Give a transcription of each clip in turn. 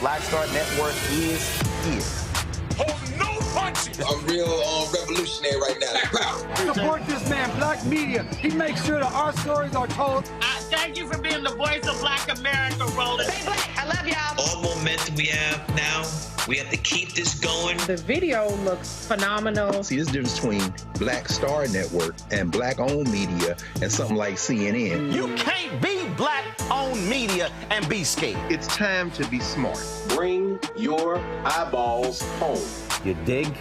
Black Star Network is here. Hold no punches! I'm real revolutionary right now. Black power. Support this man, Black Media. He makes sure that our stories are told. Thank you for being the voice of Black America, Roland. Stay black. I love y'all. All momentum we have now, we have to keep this going. The video looks phenomenal. See, this difference between Black Star Network and Black-owned media and something like CNN. You can't be Black-owned media and be scared. It's time to be smart. Bring your eyeballs home. You dig?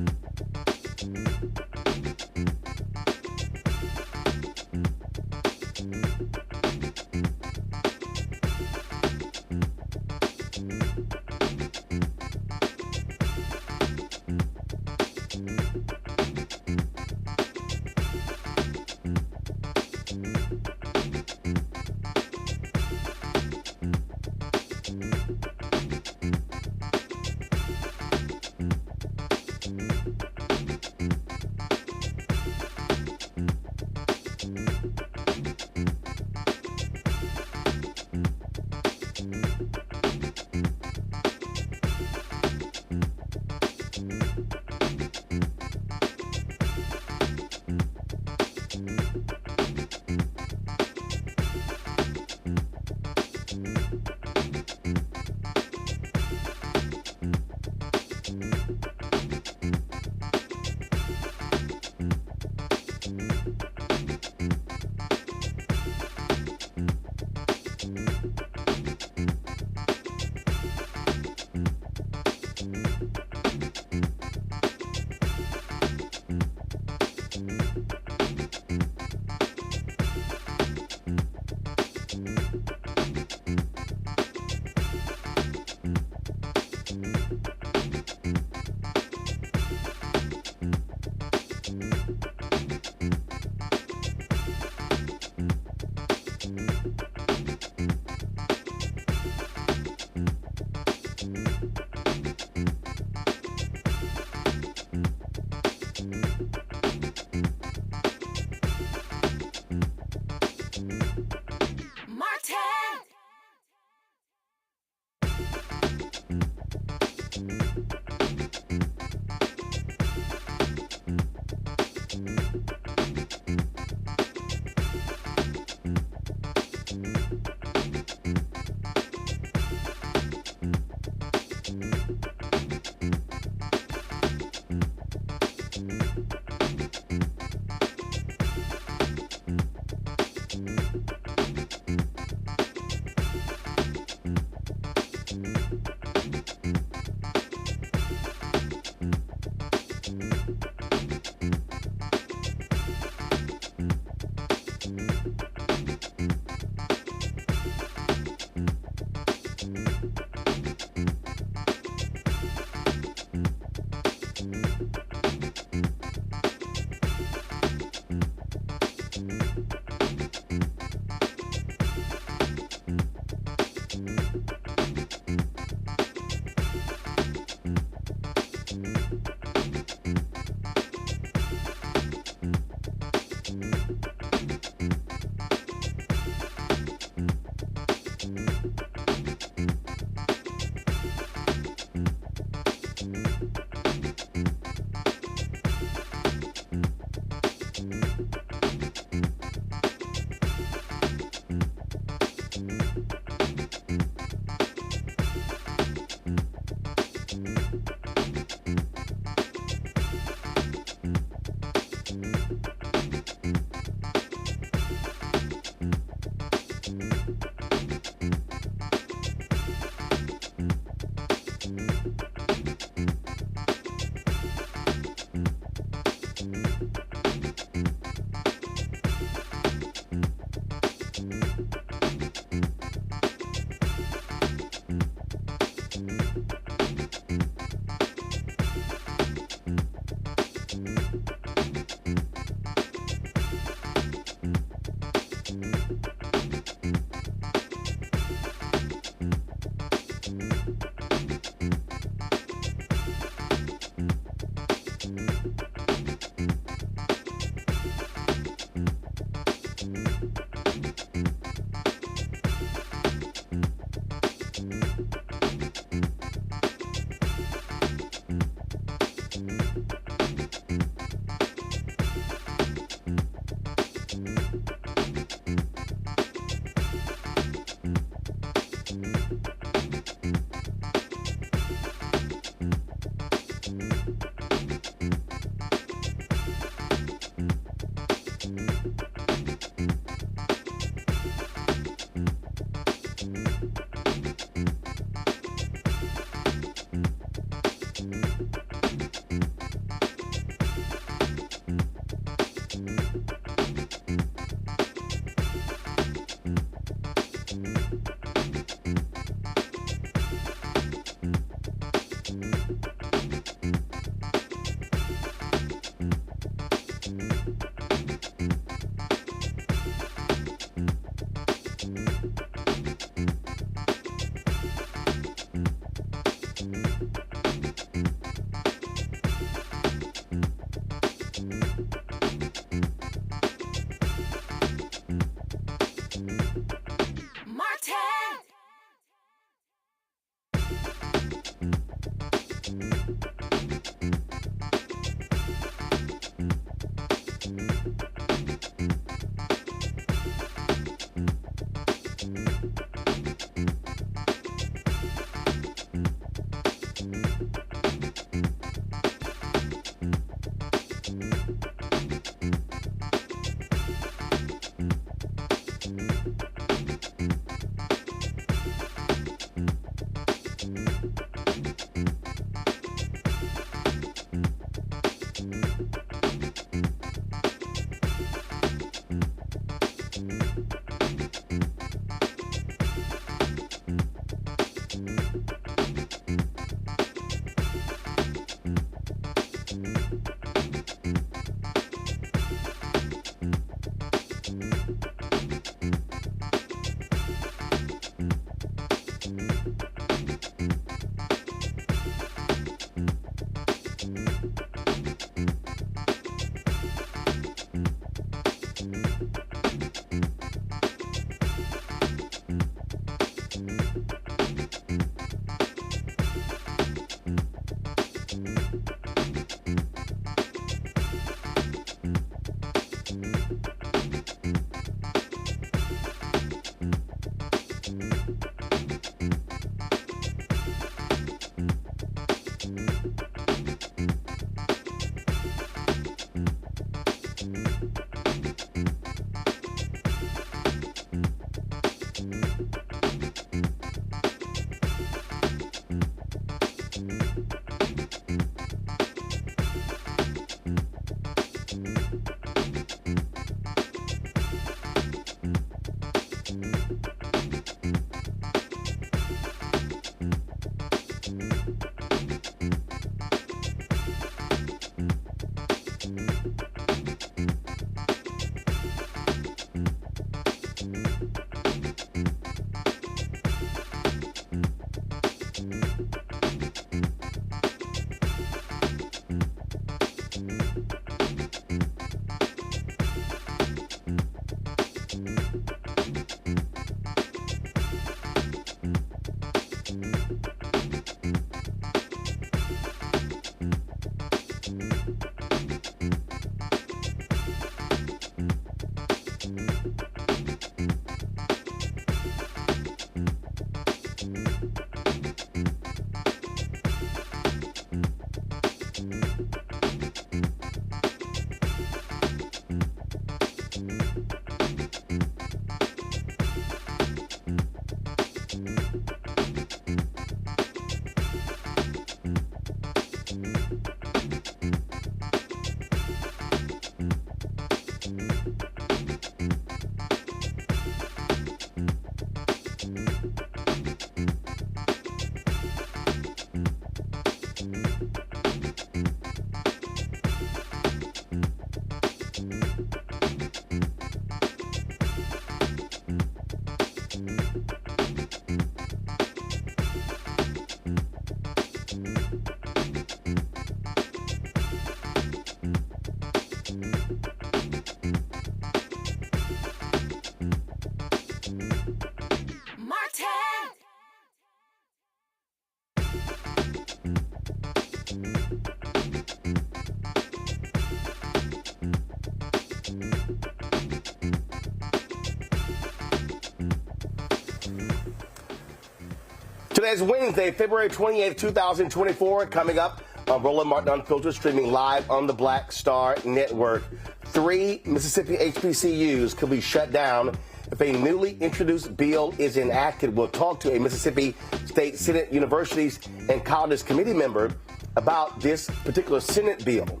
Today's Wednesday, February 28th, 2024. Coming up on Roland Martin Unfiltered, streaming live on the Black Star Network. 3 Mississippi HBCUs could be shut down if a newly introduced bill is enacted. We'll talk to a Mississippi State Senate Universities and Colleges Committee member about this particular Senate bill.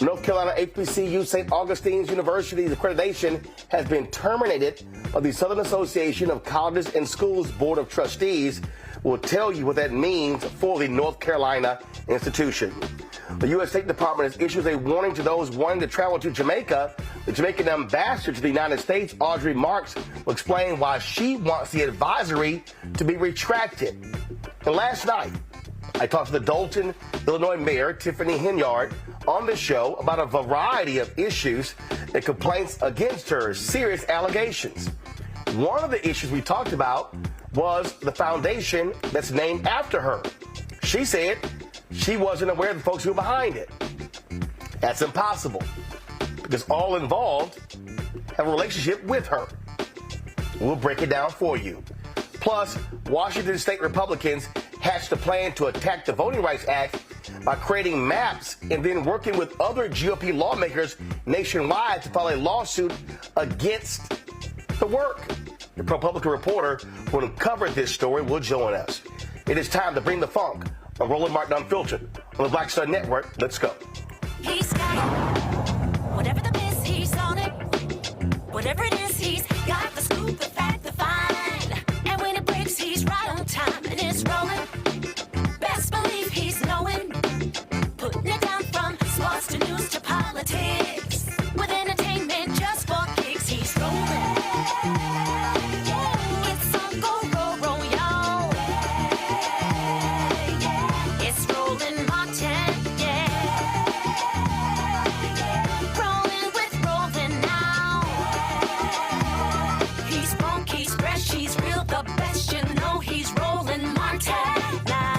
North Carolina HBCU St. Augustine's University's accreditation has been terminated by the Southern Association of Colleges and Schools Board of Trustees. We'll tell you what that means for the North Carolina institution. The U.S. State Department has issued a warning to those wanting to travel to Jamaica. The Jamaican Ambassador to the United States, Audrey Marks, will explain why she wants the advisory to be retracted. And last night, I talked to the Dolton, Illinois Mayor Tiffany Henyard on the show about a variety of issues and complaints against her, serious allegations. One of the issues we talked about was the foundation that's named after her. She said she wasn't aware of the folks who were behind it. That's impossible, because all involved have a relationship with her. We'll break it down for you. Plus, Washington State Republicans hatched a plan to attack the Voting Rights Act by creating maps and then working with other GOP lawmakers nationwide to file a lawsuit against the work. The ProPublica reporter who uncovered this story will join us. It is time to bring the funk on Roland Martin Unfiltered on the Black Star Network. Let's go. He's got it. Whatever the miss, he's on it. Whatever it is, he's got the scoop, the fact, the find. And when it breaks, he's right on time and it's rolling. Best believe he's knowing. Putting it down from sports to news to politics. With entertainment just for kicks, he's rolling. It's on go, roll, roll, y'all. It's Roland Martin, yeah. Rolling with Roland now. He's funk, he's fresh, he's real, the best, you know he's Roland Martin now.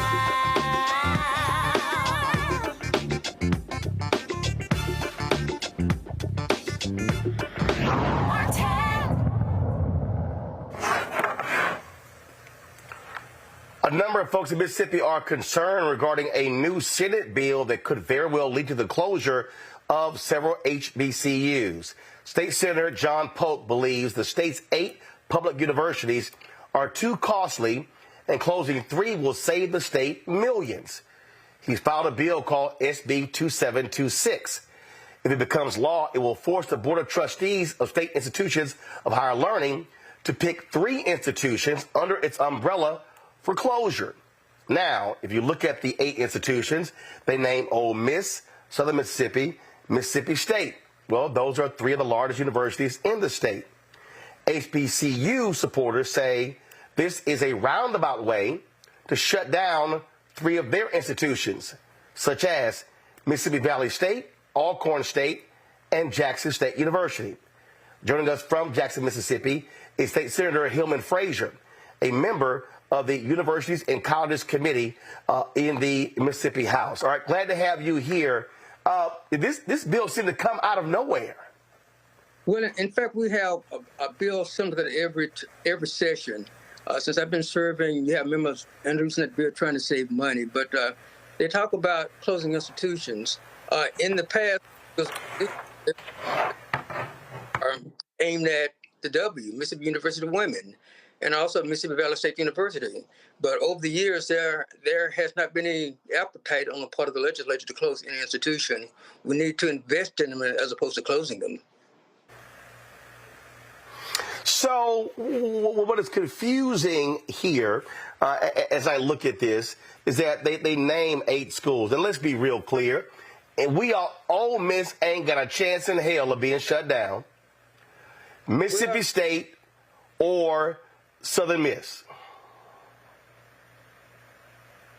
A number of folks in Mississippi are concerned regarding a new Senate bill that could very well lead to the closure of several HBCUs. State Senator John Polk believes the state's 8 public universities are too costly, and closing 3 will save the state millions. He's filed a bill called SB 2726. If it becomes law, it will force the Board of Trustees of state institutions of higher learning to pick 3 institutions under its umbrella for closure. Now, if you look at the 8 institutions, they name Ole Miss, Southern Mississippi, Mississippi State. Well, those are 3 of the largest universities in the state. HBCU supporters say this is a roundabout way to shut down 3 of their institutions, such as Mississippi Valley State, Alcorn State, and Jackson State University. Joining us from Jackson, Mississippi, is State Senator Hillman Frazier, a member of the Universities and Colleges Committee in the Mississippi House. All right, glad to have you here. This bill seemed to come out of nowhere. Well, in fact, we have a bill similar to every session. Since I've been serving, you have members introducing that bill trying to save money, but they talk about closing institutions. In the past, it aimed at the Mississippi University of Women, and also Mississippi Valley State University. But over the years, there has not been any appetite on the part of the legislature to close any institution. We need to invest in them as opposed to closing them. So what is confusing here, as I look at this, is that they name 8 schools. And let's be real clear. And Ole Miss ain't got a chance in hell of being shut down. Mississippi State or Southern Miss.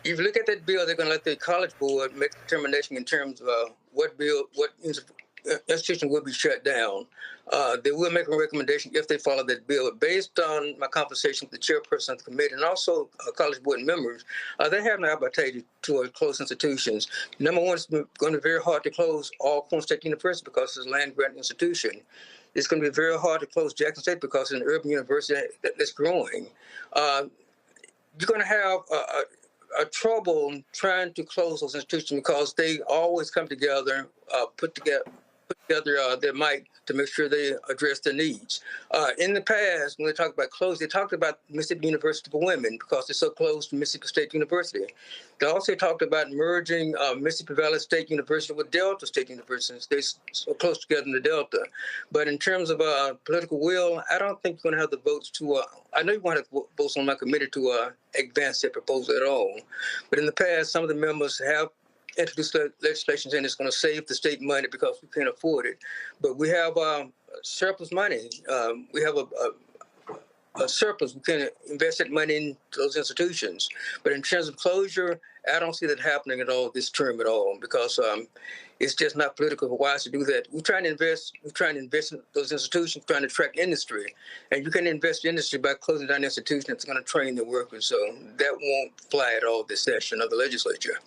if you look at that bill, they're going to let the College Board make a determination in terms of what institution will be shut down. They will make a recommendation if they follow that bill. Based on my conversation with the chairperson of the committee and also College Board members, they have an appetite to close institutions. Number one, it's going to be very hard to close all Corn State University because it's a land-grant institution. It's going to be very hard to close Jackson State because it's an urban university that's growing. You're going to have a trouble trying to close those institutions because they always come together, put together their might to make sure they address their needs. In the past, when they talked about closing, they talked about Mississippi University for Women because they're so close to Mississippi State University. They also talked about merging Mississippi Valley State University with Delta State University. They're so close together in the Delta. But in terms of political will, I don't think you're going to have the votes to, I know you want to have votes on my committee to advance that proposal at all. But in the past, some of the members have introduced legislation saying it's going to save the state money because we can't afford it. But we have surplus money. We have a surplus. We can invest that money in those institutions. But in terms of closure, I don't see that happening at all this term at all because it's just not politically wise to do that. We're trying to invest in those institutions, trying to attract industry. And you can invest in industry by closing down an institution that's going to train the workers. So that won't fly at all this session of the legislature.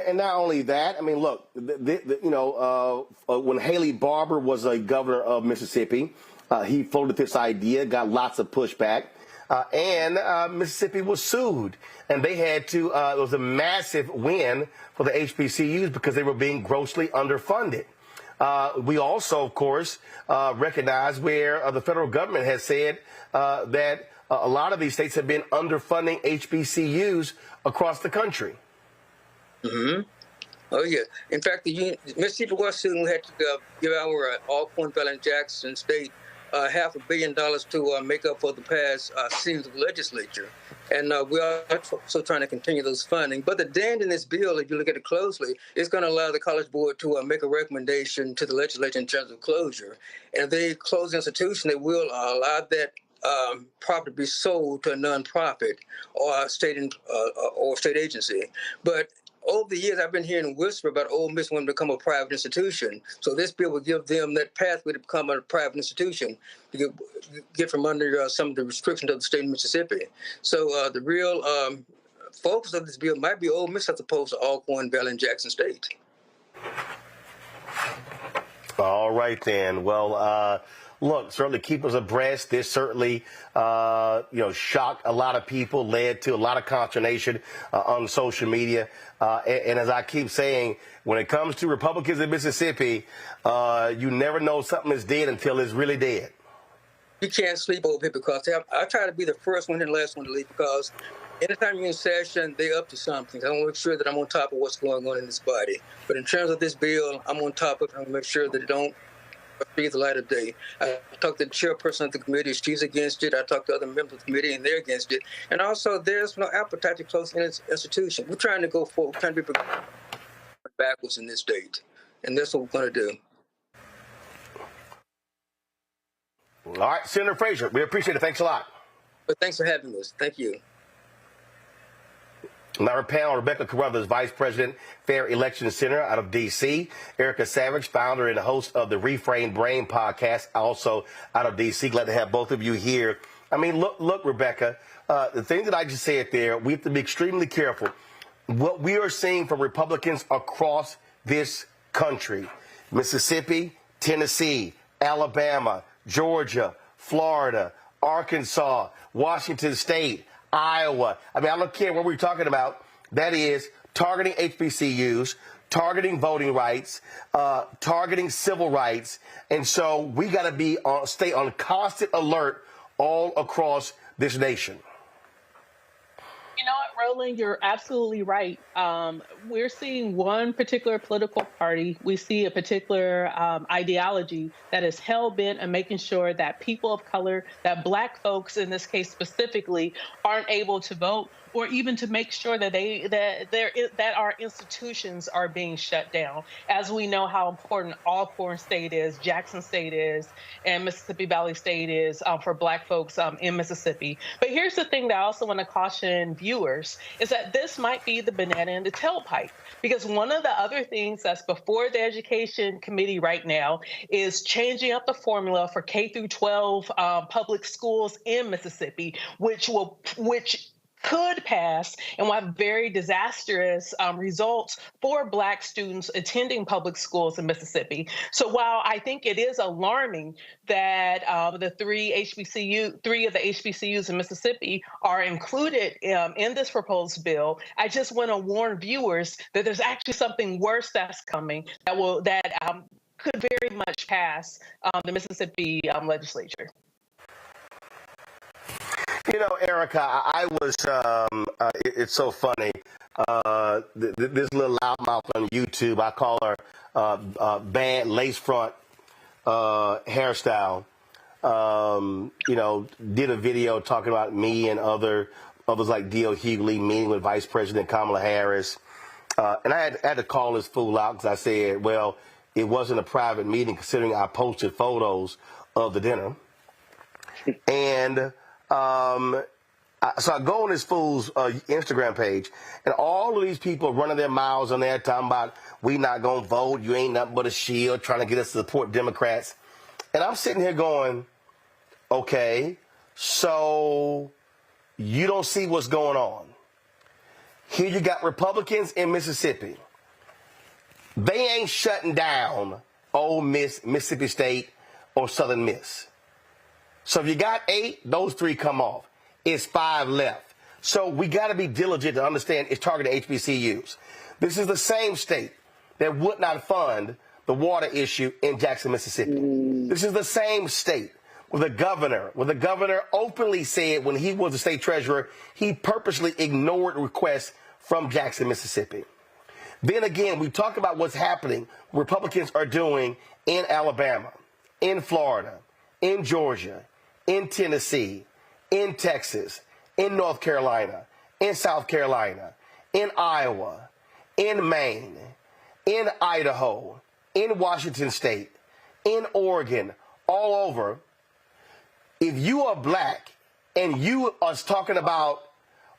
And not only that, I mean, look, when Haley Barbour was a governor of Mississippi, he floated this idea, got lots of pushback, and Mississippi was sued. And they had to, it was a massive win for the HBCUs because they were being grossly underfunded. We also, of course, recognize where the federal government has said that a lot of these states have been underfunding HBCUs across the country. Mm-hmm. Oh, yeah. In fact, the Mississippi was sued. We had to give our Alcorn Valley and Jackson State $500 million to make up for the past sins of the legislature. And we are also trying to continue those funding. But the dent in this bill, if you look at it closely, is going to allow the College Board to make a recommendation to the legislature in terms of closure. And if they close the institution, they will allow that property to be sold to a nonprofit or state agency. But over the years, I've been hearing whisper about Ole Miss wanting to become a private institution. So this bill will give them that pathway to become a private institution, to get from under some of the restrictions of the state of Mississippi. So the real focus of this bill might be Ole Miss as opposed to Alcorn Valley and Jackson State. All right, then. Well, look, certainly keep us abreast. This certainly, shocked a lot of people, led to a lot of consternation on social media. And as I keep saying, when it comes to Republicans in Mississippi, you never know something is dead until it's really dead. You can't sleep over here because I try to be the first one and the last one to leave because anytime you're in session, they're up to something. I want to make sure that I'm on top of what's going on in this body. But in terms of this bill, I'm on top of it. I want to make sure that it don't see the light of day. I talked to the chairperson of the committee. She's against it. I talked to other members of the committee, and they're against it. And also, there's no appetite to close any institution. We're trying to go forward. We're trying to be backwards in this state. And that's what we're going to do. All right, Senator Frazier, we appreciate it. Thanks a lot. But thanks for having us. Thank you. On our panel, Rebecca Carruthers, Vice President, Fair Election Center out of D.C. Erica Savage, founder and host of the Reframed Brain podcast, also out of D.C. Glad to have both of you here. I mean, look, Rebecca, the thing that I just said there, we have to be extremely careful. What we are seeing from Republicans across this country, Mississippi, Tennessee, Alabama, Georgia, Florida, Arkansas, Washington State, Iowa. I mean, I don't care what we're talking about. That is targeting HBCUs, targeting voting rights, targeting civil rights. And so we got to stay on constant alert all across this nation. You know what, Roland, you're absolutely right. We're seeing one particular political party. We see a particular ideology that is hell-bent on making sure that people of color, that Black folks in this case specifically, aren't able to vote, or even to make sure that that our institutions are being shut down. As we know how important Alcorn State is, Jackson State is, and Mississippi Valley State is for Black folks in Mississippi. But here's the thing that I also want to caution viewers is that this might be the banana in the tailpipe, because one of the other things that's before the Education Committee right now is changing up the formula for K through 12 public schools in Mississippi, which could pass and will have very disastrous results for Black students attending public schools in Mississippi. So while I think it is alarming that the three of the HBCUs in Mississippi are included in this proposed bill, I just want to warn viewers that there's actually something worse that's coming that could very much pass the Mississippi legislature. You know, Erica, I was, it's so funny. This little loudmouth on YouTube, I call her bad lace front hairstyle, did a video talking about me and others like D.L. Hughley meeting with Vice President Kamala Harris. And I had to call this fool out because I said, well, it wasn't a private meeting considering I posted photos of the dinner. And so I go on this fool's Instagram page, and all of these people running their mouths on there talking about we not going to vote, you ain't nothing but a shield, trying to get us to support Democrats. And I'm sitting here going, okay, so you don't see what's going on. Here you got Republicans in Mississippi. They ain't shutting down Ole Miss, Mississippi State, or Southern Miss. So if you got 8, those 3 come off. It's 5 left. So we got to be diligent to understand it's targeting HBCUs. This is the same state that would not fund the water issue in Jackson, Mississippi. This is the same state where the governor openly said when he was the state treasurer, he purposely ignored requests from Jackson, Mississippi. Then again, we talk about what's happening, Republicans are doing in Alabama, in Florida, in Georgia, in Tennessee, in Texas, in North Carolina, in South Carolina, in Iowa, in Maine, in Idaho, in Washington State, in Oregon, all over. If you are Black and you are talking about,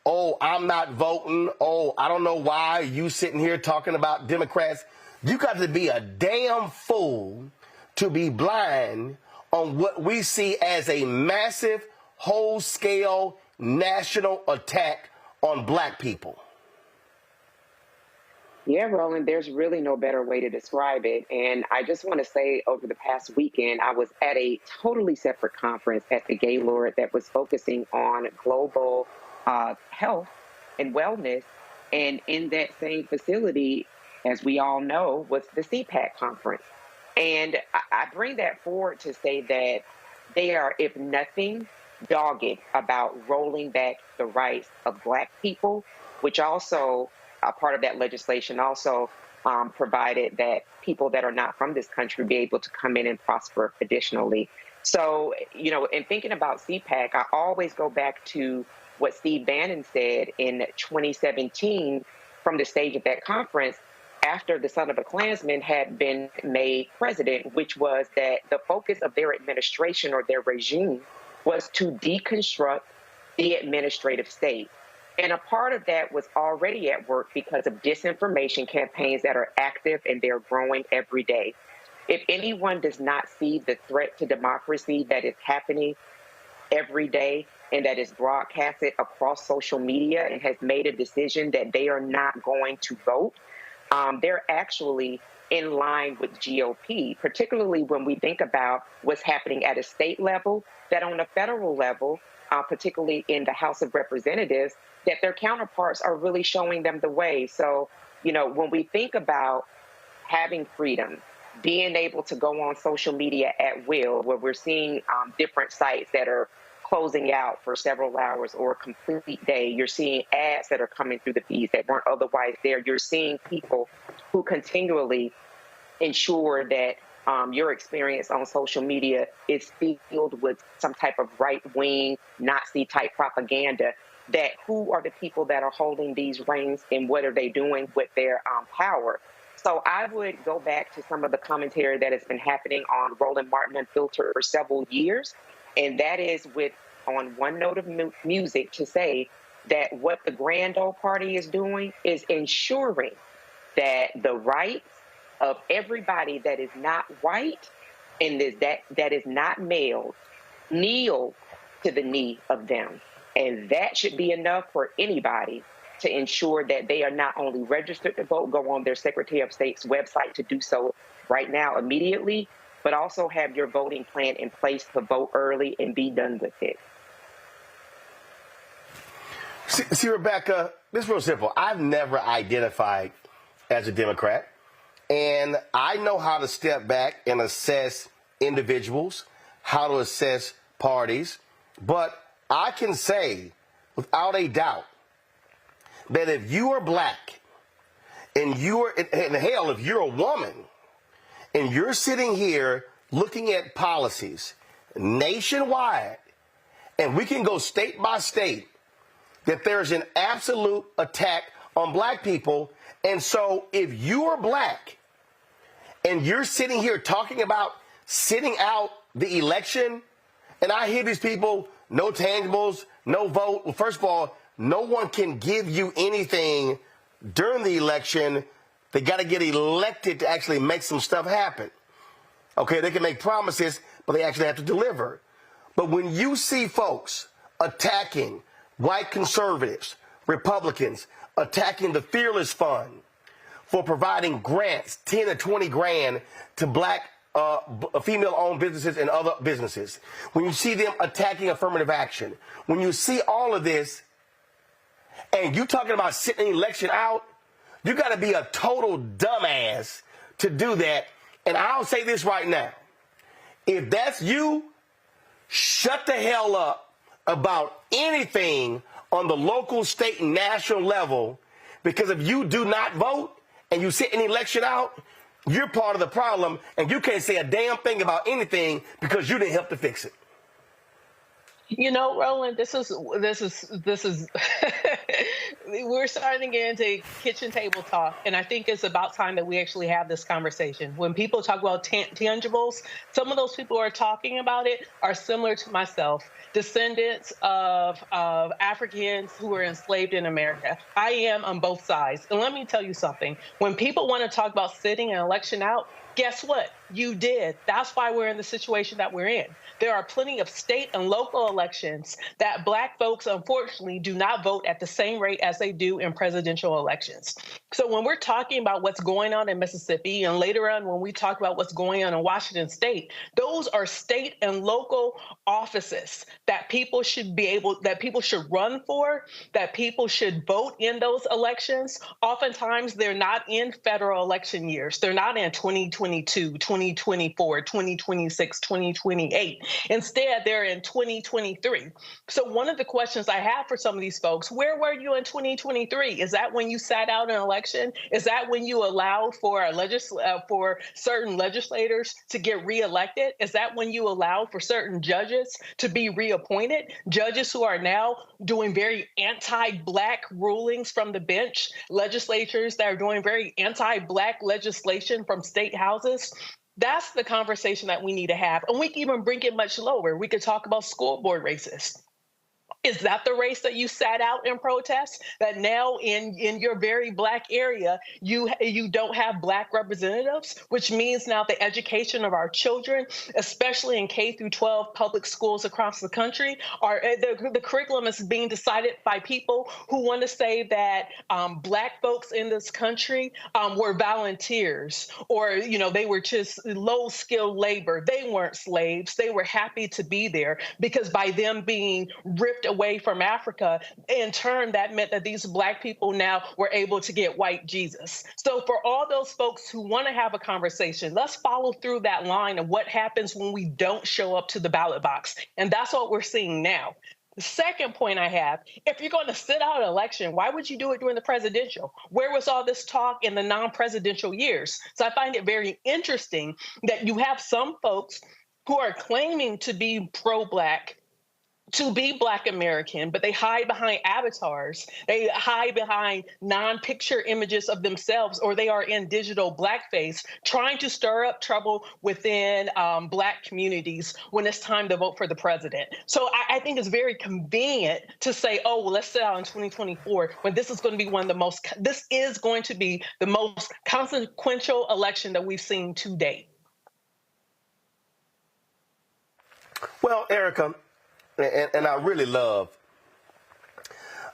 oh, I'm not voting, oh, I don't know why you sitting here talking about Democrats, you got to be a damn fool to be blind on what we see as a massive, whole-scale national attack on Black people. Yeah, Roland, there's really no better way to describe it. And I just want to say over the past weekend, I was at a totally separate conference at the Gaylord that was focusing on global health and wellness. And in that same facility, as we all know, was the CPAC conference. And I bring that forward to say that they are, if nothing, dogged about rolling back the rights of Black people, which also, part of that legislation also provided that people that are not from this country be able to come in and prosper additionally. So, in thinking about CPAC, I always go back to what Steve Bannon said in 2017 from the stage of that conference, after the son of a Klansman had been made president, which was that the focus of their administration or their regime was to deconstruct the administrative state. And a part of that was already at work because of disinformation campaigns that are active and they're growing every day. If anyone does not see the threat to democracy that is happening every day and that is broadcasted across social media and has made a decision that they are not going to vote, they're actually in line with GOP, particularly when we think about what's happening at a state level, that on a federal level, particularly in the House of Representatives, that their counterparts are really showing them the way. So, when we think about having freedom, being able to go on social media at will, where we're seeing different sites that are closing out for several hours or a complete day. You're seeing ads that are coming through the feeds that weren't otherwise there. You're seeing people who continually ensure that your experience on social media is filled with some type of right-wing Nazi-type propaganda. That who are the people that are holding these reins and what are they doing with their power? So I would go back to some of the commentary that has been happening on Roland Martin Unfiltered for several years. And that is with, on one note of music, to say that what the Grand Ole Party is doing is ensuring that the rights of everybody that is not white and that is not male kneel to the knee of them. And that should be enough for anybody to ensure that they are not only registered to vote, go on their Secretary of State's website to do so right now immediately, but also have your voting plan in place to vote early and be done with it. See, Rebecca, this is real simple. I've never identified as a Democrat, and I know how to step back and assess individuals, how to assess parties, but I can say without a doubt that if you are black and hell, if you're a woman and you're sitting here looking at policies nationwide, and we can go state by state, that there's an absolute attack on black people. And so if you are black and you're sitting here talking about sitting out the election, and I hear these people, no tangibles, no vote. Well, first of all, no one can give you anything during the election. They got to get elected to actually make some stuff happen. Okay, they can make promises, but they actually have to deliver. But when you see folks attacking white conservatives, Republicans, attacking the Fearless Fund for providing grants, 10 or 20 grand to black female-owned businesses and other businesses, when you see them attacking affirmative action, when you see all of this, and you talking about sitting an election out, you got to be a total dumbass to do that. And I'll say this right now. If that's you, shut the hell up about anything on the local, state, and national level, because if you do not vote and you sit an election out, you're part of the problem, and you can't say a damn thing about anything because you didn't help to fix it. You know, Roland, this is we're starting to get into kitchen table talk, and I think it's about time that we actually have this conversation. When people talk about tangibles, some of those people who are talking about it are similar to myself, descendants of Africans who were enslaved in America. I am on both sides. And let me tell you something. When people want to talk about sitting an election out, guess what? You did. That's why we're in the situation that we're in. There are plenty of state and local elections that black folks, unfortunately, do not vote at the same rate as they do in presidential elections. So when we're talking about what's going on in Mississippi, and later on when we talk about what's going on in Washington State, those are state and local offices that people should run for, that people should vote in those elections. Oftentimes, they're not in federal election years. They're not in 2022, 2024, 2026, 2028. Instead, they're in 2023. So one of the questions I have for some of these folks, where were you in 2023? Is that when you sat out an election? Is that when you allowed for for certain legislators to get reelected? Is that when you allowed for certain judges to be reappointed? Judges who are now doing very anti-black rulings from the bench, legislatures that are doing very anti-black legislation from state houses. That's the conversation that we need to have. And we can even bring it much lower. We could talk about school board races. Is that the race that you sat out in protest? That now in your very black area, you don't have black representatives, which means now the education of our children, especially in K through 12 public schools across the country, the curriculum is being decided by people who want to say that black folks in this country were volunteers, or they were just low-skilled labor. They weren't slaves. They were happy to be there because by them being ripped away from Africa. In turn, that meant that these Black people now were able to get white Jesus. So for all those folks who want to have a conversation, let's follow through that line of what happens when we don't show up to the ballot box. And that's what we're seeing now. The second point I have, if you're going to sit out an election, why would you do it during the presidential? Where was all this talk in the non-presidential years? So I find it very interesting that you have some folks who are claiming to be pro-Black, to be Black American, but they hide behind avatars. They hide behind non-picture images of themselves, or they are in digital blackface, trying to stir up trouble within Black communities when it's time to vote for the president. So I think it's very convenient to say, oh, well, let's sit out in 2024 when this is going to be this is going to be the most consequential election that we've seen to date. Well, Erica, and I really love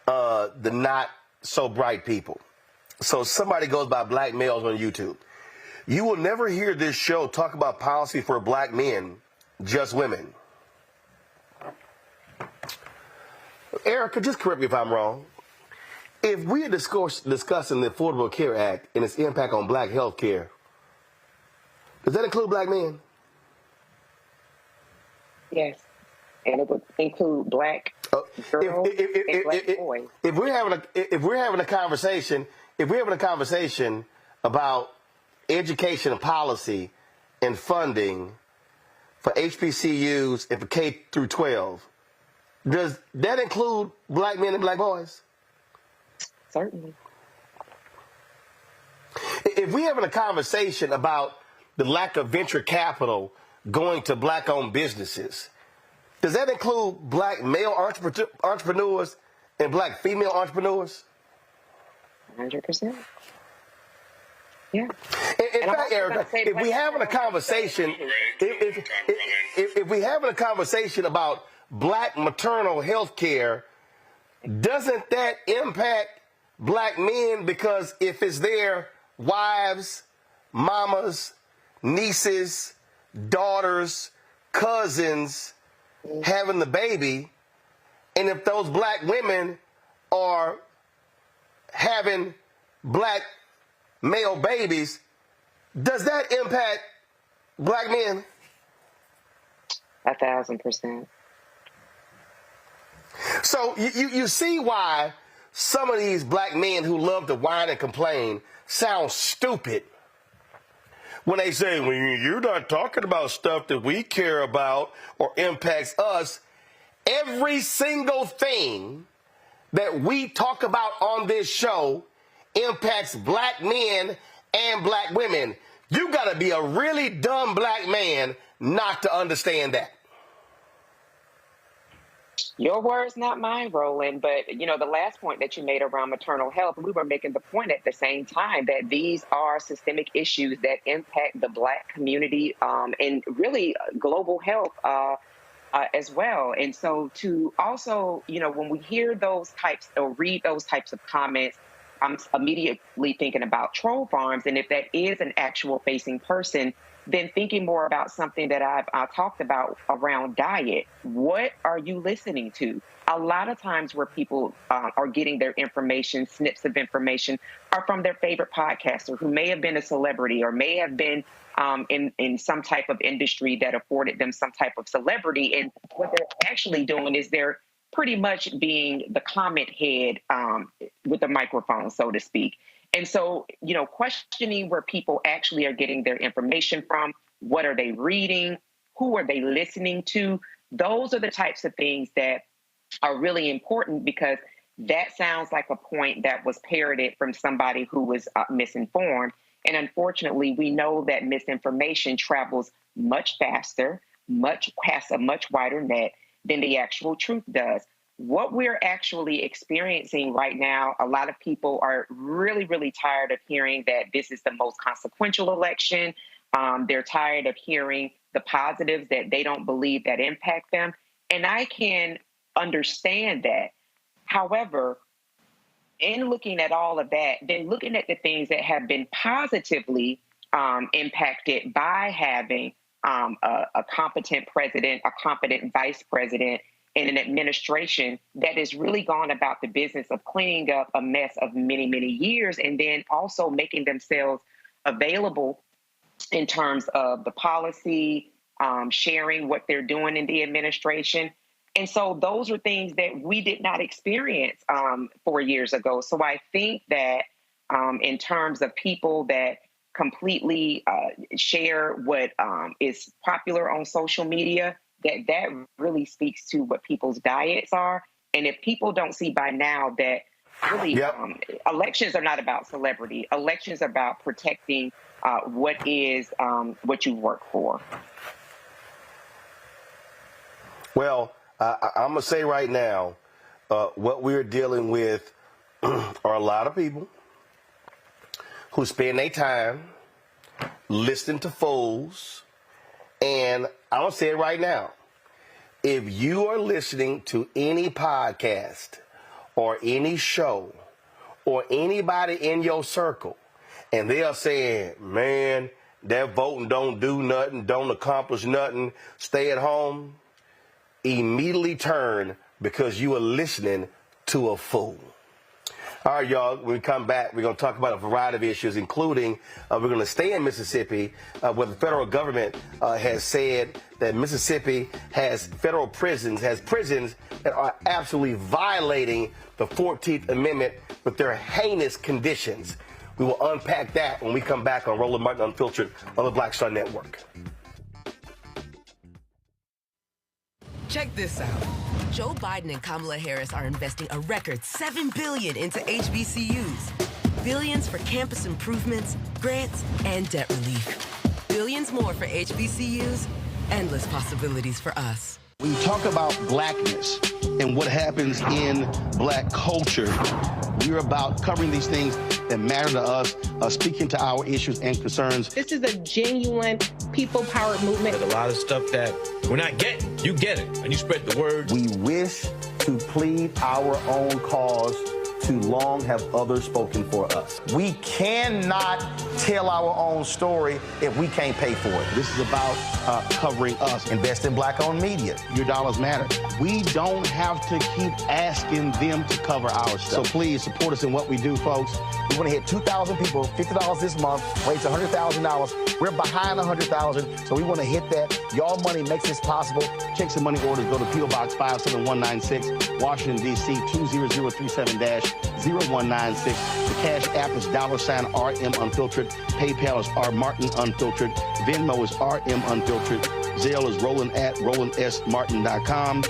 the not so bright people. So somebody goes by Black males on YouTube. You will never hear this show talk about policy for Black men, just women. Erica, just correct me if I'm wrong. If we are discussing the Affordable Care Act and its impact on Black health care, does that include Black men? Yes. And it would include Black girls and Black boys. If we're having a conversation about education and policy and funding for HBCUs and for K through 12, does that include Black men and Black boys? Certainly. If we're having a conversation about the lack of venture capital going to Black-owned businesses, does that include Black male entrepreneurs and Black female entrepreneurs? 100%. Yeah. In fact, Erica, if we're having a conversation, if we're having a conversation about Black maternal health care, doesn't that impact Black men? Because if it's their wives, mamas, nieces, daughters, cousins having the baby, and if those Black women are having Black male babies, does that impact Black men? 1,000%. So you see why some of these Black men who love to whine and complain sound stupid when they say, well, you're not talking about stuff that we care about or impacts us. Every single thing that we talk about on this show impacts Black men and Black women. You got to be a really dumb Black man not to understand that. Your words, not mine, Roland. But, the last point that you made around maternal health, we were making the point at the same time that these are systemic issues that impact the Black community and really global health as well. And so to also, when we hear those types or read those types of comments, I'm immediately thinking about troll farms. And if that is an actual facing person, then thinking more about something that I've talked about around diet. What are you listening to? A lot of times where people are getting their information, snips of information, are from their favorite podcaster who may have been a celebrity or may have been in some type of industry that afforded them some type of celebrity. And what they're actually doing is they're pretty much being the comment head with a microphone, so to speak. And so, questioning where people actually are getting their information from, what are they reading, who are they listening to? Those are the types of things that are really important, because that sounds like a point that was parroted from somebody who was misinformed. And unfortunately, we know that misinformation travels much faster, casts a much wider net than the actual truth does. What we're actually experiencing right now, a lot of people are really, really tired of hearing that this is the most consequential election. They're tired of hearing the positives that they don't believe that impact them. And I can understand that. However, in looking at all of that, then looking at the things that have been positively impacted by having a competent president, a competent vice president, in an administration that has really gone about the business of cleaning up a mess of many, many years, and then also making themselves available in terms of the policy, sharing what they're doing in the administration. And so those are things that we did not experience 4 years ago. So I think that in terms of people that completely share what is popular on social media, that really speaks to what people's diets are. And if people don't see by now that really elections are not about celebrity, elections are about protecting what you work for. Well, I'm going to say right now, what we're dealing with are a lot of people who spend their time listening to fools. And I'm going to say it right now. If you are listening to any podcast or any show or anybody in your circle, and they are saying, man, that voting don't do nothing, don't accomplish nothing, stay at home, immediately turn because you are listening to a fool. All right, y'all, when we come back, we're going to talk about a variety of issues, including we're going to stay in Mississippi, where the federal government has said that Mississippi has federal prisons, that are absolutely violating the 14th Amendment with their heinous conditions. We will unpack that when we come back on Roland Martin Unfiltered on the Black Star Network. Check this out. Joe Biden and Kamala Harris are investing a record $7 billion into HBCUs. Billions for campus improvements, grants, and debt relief. Billions more for HBCUs. Endless possibilities for us. When you talk about blackness and what happens in black culture, we're about covering these things that matter to us, speaking to our issues and concerns. This is a genuine people-powered movement. There's a lot of stuff that we're not getting. You get it, and you spread the word. We wish to plead our own cause. Too long have others spoken for us. We cannot tell our own story if we can't pay for it. This is about covering us. Invest in black-owned media. Your dollars matter. We don't have to keep asking them to cover our stuff. So please support us in what we do, folks. We want to hit 2,000 people, $50 this month, raise $100,000. We're behind 100,000, so we want to hit that. Y'all money makes this possible. Check some money orders. Go to P.O. Box 57196, Washington, D.C. 20037-0196. The Cash App is $RM Unfiltered. PayPal is R Martin Unfiltered. Venmo is RM Unfiltered. Zelle is Roland at RolandSMartin.com.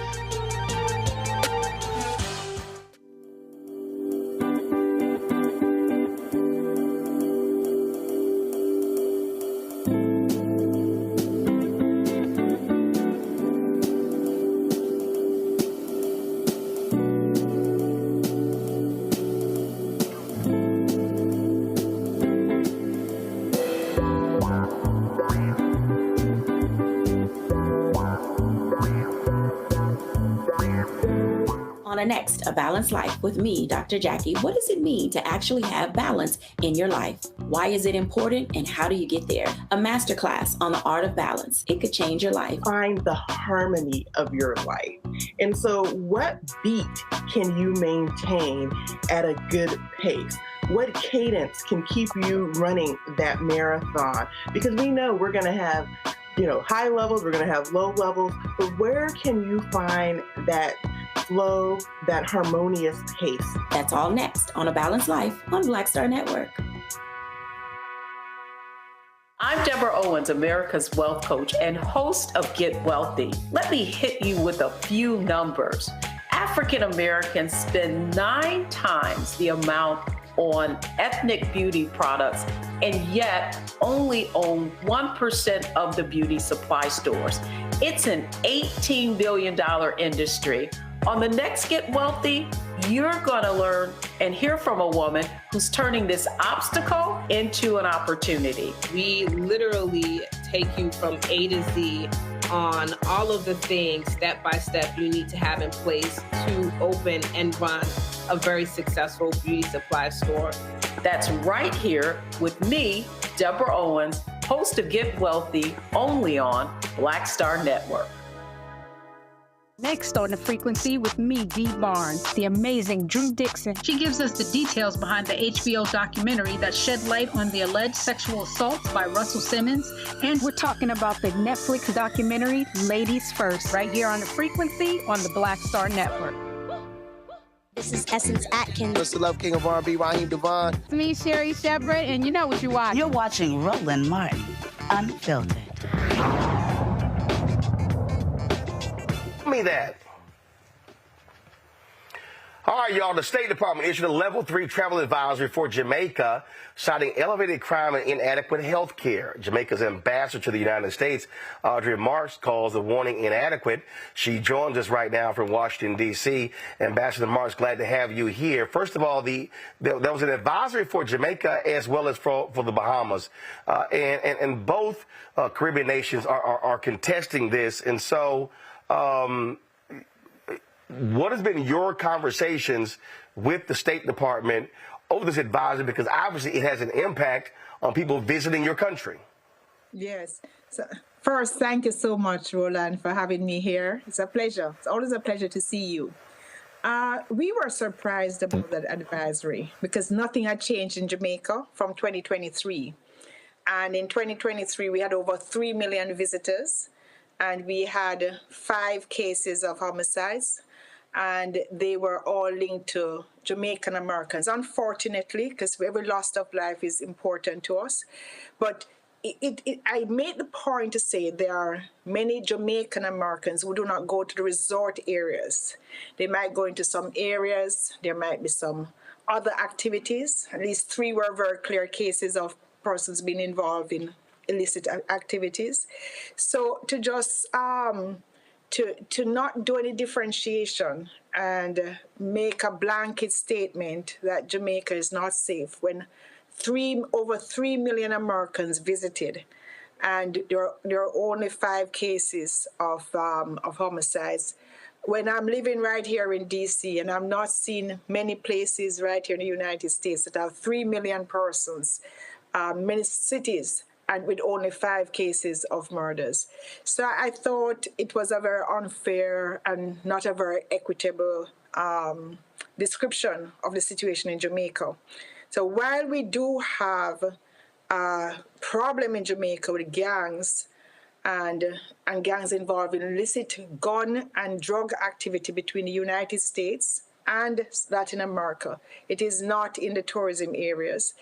Next, A Balanced Life with me, Dr. Jackie. What does it mean to actually have balance in your life? Why is it important and how do you get there? A masterclass on the art of balance. It could change your life. Find the harmony of your life. And so what beat can you maintain at a good pace? What cadence can keep you running that marathon? Because we know we're going to have high levels, we're going to have low levels, but where can you find that flow, that harmonious pace? That's all next on A Balanced Life on Black Star Network. I'm Deborah Owens, America's Wealth Coach and host of Get Wealthy. Let me hit you with a few numbers. African Americans spend 9 times the amount on ethnic beauty products and yet only own 1% of the beauty supply stores. It's an $18 billion industry. On the next Get Wealthy, you're going to learn and hear from a woman who's turning this obstacle into an opportunity. We literally take you from A to Z on all of the things step by step you need to have in place to open and run a very successful beauty supply store. That's right here with me, Deborah Owens, host of Get Wealthy, only on Black Star Network. Next on The Frequency with me, Dee Barnes, the amazing Drew Dixon. She gives us the details behind the HBO documentary that shed light on the alleged sexual assaults by Russell Simmons. And we're talking about the Netflix documentary, Ladies First, right here on The Frequency on the Black Star Network. This is Essence Atkins. What's the love king of R&B, Raheem Devon? It's me, Sherry Shepherd, and you know what you watch. You're watching Roland Martin, Unfiltered. Me that. All right, y'all. The State Department issued a level 3 travel advisory for Jamaica, citing elevated crime and inadequate health care. Jamaica's ambassador to the United States, Audrey Marks, calls the warning inadequate. She joins us right now from Washington, D.C. Ambassador Marks, glad to have you here. First of all, there was an advisory for Jamaica as well as for the Bahamas, and both Caribbean nations are contesting this, and so. What has been your conversations with the State Department over this advisory? Because obviously it has an impact on people visiting your country. Yes. So first, thank you so much, Roland, for having me here. It's a pleasure. It's always a pleasure to see you. We were surprised about that advisory because nothing had changed in Jamaica from 2023. And in 2023, we had over 3 million visitors. And we had 5 cases of homicides, and they were all linked to Jamaican Americans. Unfortunately, because every loss of life is important to us. But I made the point to say there are many Jamaican Americans who do not go to the resort areas. They might go into some areas. There might be some other activities. At least 3 were very clear cases of persons being involved in illicit activities. So to just to not do any differentiation and make a blanket statement that Jamaica is not safe when over 3 million Americans visited, and there are only 5 cases of homicides. When I'm living right here in D.C. and I'm not seeing many places right here in the United States that have 3 million persons, many cities, and with only 5 cases of murders. So I thought it was a very unfair and not a very equitable description of the situation in Jamaica. So while we do have a problem in Jamaica with gangs and gangs involved in illicit gun and drug activity between the United States and Latin America, it is not in the tourism areas.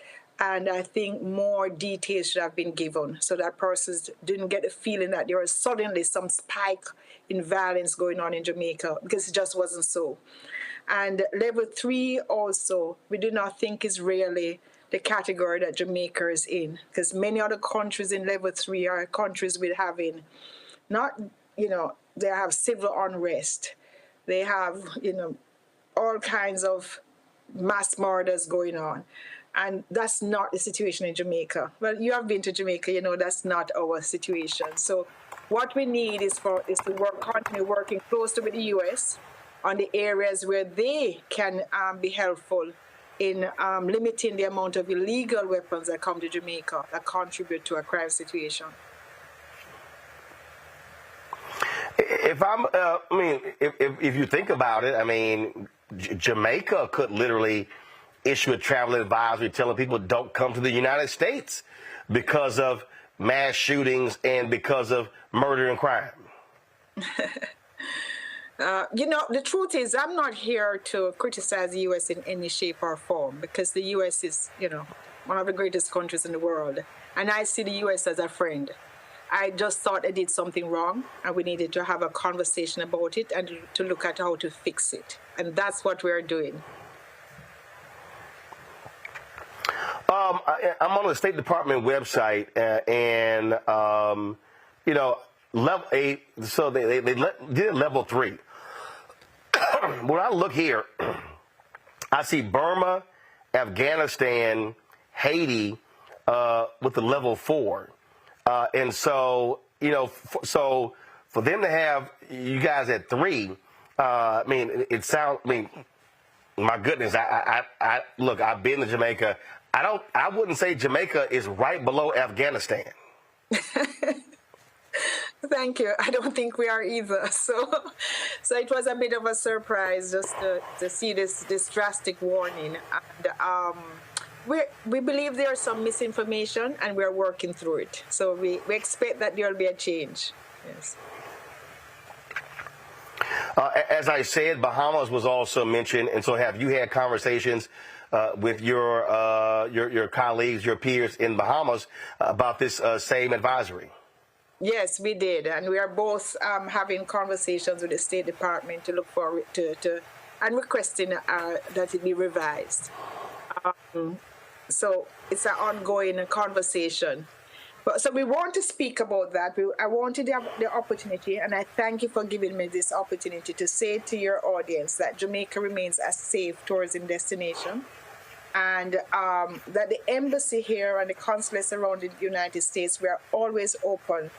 And I think more details should have been given so that persons didn't get the feeling that there was suddenly some spike in violence going on in Jamaica, because it just wasn't so. And level 3 also, we do not think is really the category that Jamaica is in, because many other countries in level 3 are countries with having not, they have civil unrest. They have, all kinds of mass murders going on. And that's not the situation in Jamaica. Well, you have been to Jamaica, that's not our situation. So what we need is to continue working closely with the U.S. on the areas where they can be helpful in limiting the amount of illegal weapons that come to Jamaica that contribute to a crime situation. If you think about it, Jamaica could literally issue a travel advisory telling people don't come to the United States because of mass shootings and because of murder and crime. The truth is, I'm not here to criticize the U.S. in any shape or form, because the U.S. is, one of the greatest countries in the world. And I see the U.S. as a friend. I just thought I did something wrong, and we needed to have a conversation about it and to look at how to fix it. And that's what we're doing. I'm on the State Department website, and level 8. So they did level 3. When I look here, I see Burma, Afghanistan, Haiti with the level 4, and so so for them to have you guys at 3, it sounds. My goodness, look. I've been to Jamaica. I wouldn't say Jamaica is right below Afghanistan. Thank you. I don't think we are either. So it was a bit of a surprise just to see this drastic warning. And we believe there's some misinformation, and we're working through it. So we expect that there will be a change. Yes. As I said, Bahamas was also mentioned, and so have you had conversations with your colleagues, your peers in Bahamas about this same advisory? Yes, we did, and we are both having conversations with the State Department to look forward to and requesting that it be revised. So it's an ongoing conversation. So we want to speak about that. I wanted the opportunity, and I thank you for giving me this opportunity to say to your audience that Jamaica remains a safe tourism destination, and that the embassy here and the consulates around the United States, we are always open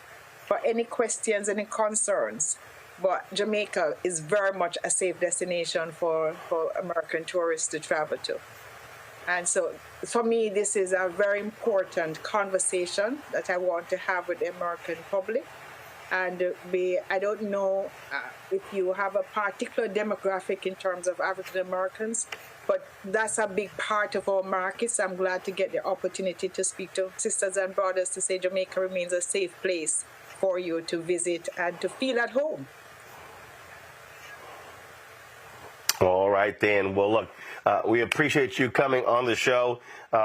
for any questions, any concerns. But Jamaica is very much a safe destination for American tourists to travel to. And so for me, this is a very important conversation that I want to have with the American public. And I don't know if you have a particular demographic in terms of African Americans, but that's a big part of our markets. I'm glad to get the opportunity to speak to sisters and brothers to say Jamaica remains a safe place for you to visit and to feel at home. All right, then. Well, look, we appreciate you coming on the show.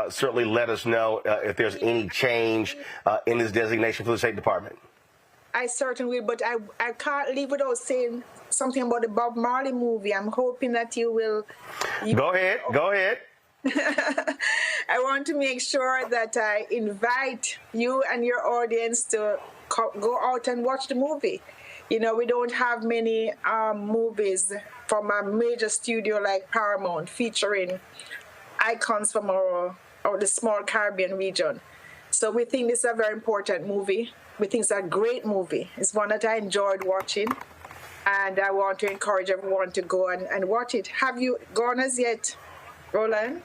Certainly let us know if there's any change in this designation for the State Department. I certainly will, but I can't leave without saying something about the Bob Marley movie. I'm hoping that you will... Go ahead. I want to make sure that I invite you and your audience to go out and watch the movie. You know, we don't have many movies from a major studio like Paramount featuring icons from the small Caribbean region. So we think this is a very important movie. We think it's a great movie. It's one that I enjoyed watching, and I want to encourage everyone to go and watch it. Have you gone as yet, Roland?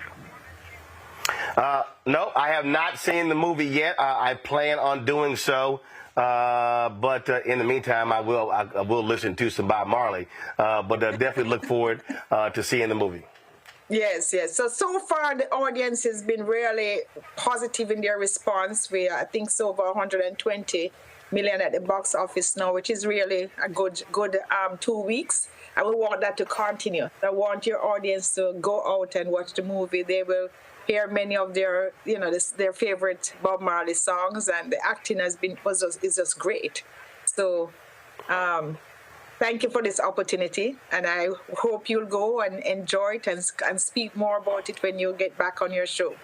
No, I have not seen the movie yet. I plan on doing so. But in the meantime, I will listen to some Bob Marley. But definitely look forward to seeing the movie. Yes. So far, the audience has been really positive in their response. I think it's over 120 million at the box office now, which is really a good 2 weeks. I will want that to continue. I want your audience to go out and watch the movie. They will hear many of their favorite Bob Marley songs, and the acting is just great. So, thank you for this opportunity, and I hope you'll go and enjoy it and speak more about it when you get back on your show.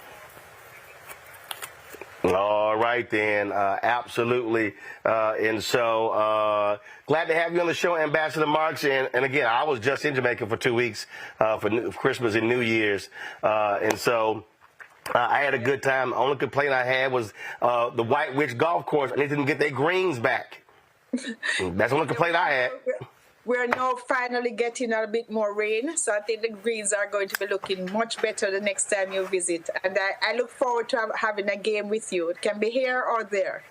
All right, then. Absolutely. And so glad to have you on the show, Ambassador Marks. And again, I was just in Jamaica for 2 weeks for Christmas and New Year's. And so I had a good time. The only complaint I had was the White Witch Golf Course. I need them to get their greens back. That's the only complaint I had. We're now finally getting a bit more rain, so I think the greens are going to be looking much better the next time you visit. And I look forward to having a game with you. It can be here or there.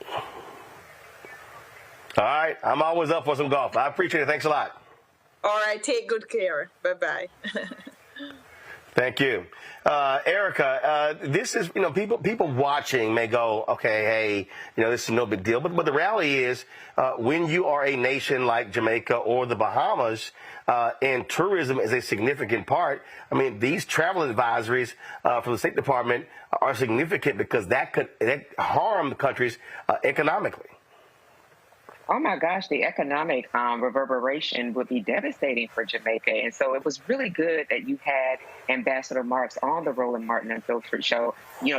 All right. I'm always up for some golf. I appreciate it. Thanks a lot. All right. Take good care. Bye-bye. Thank you. Erica, this is, people watching may go, okay, hey, this is no big deal. But the reality is when you are a nation like Jamaica or the Bahamas, and tourism is a significant part, these travel advisories from the State Department are significant because that could harm the countries economically. Oh my gosh, the economic reverberation would be devastating for Jamaica. And so it was really good that you had Ambassador Marks on the Roland Martin Unfiltered show.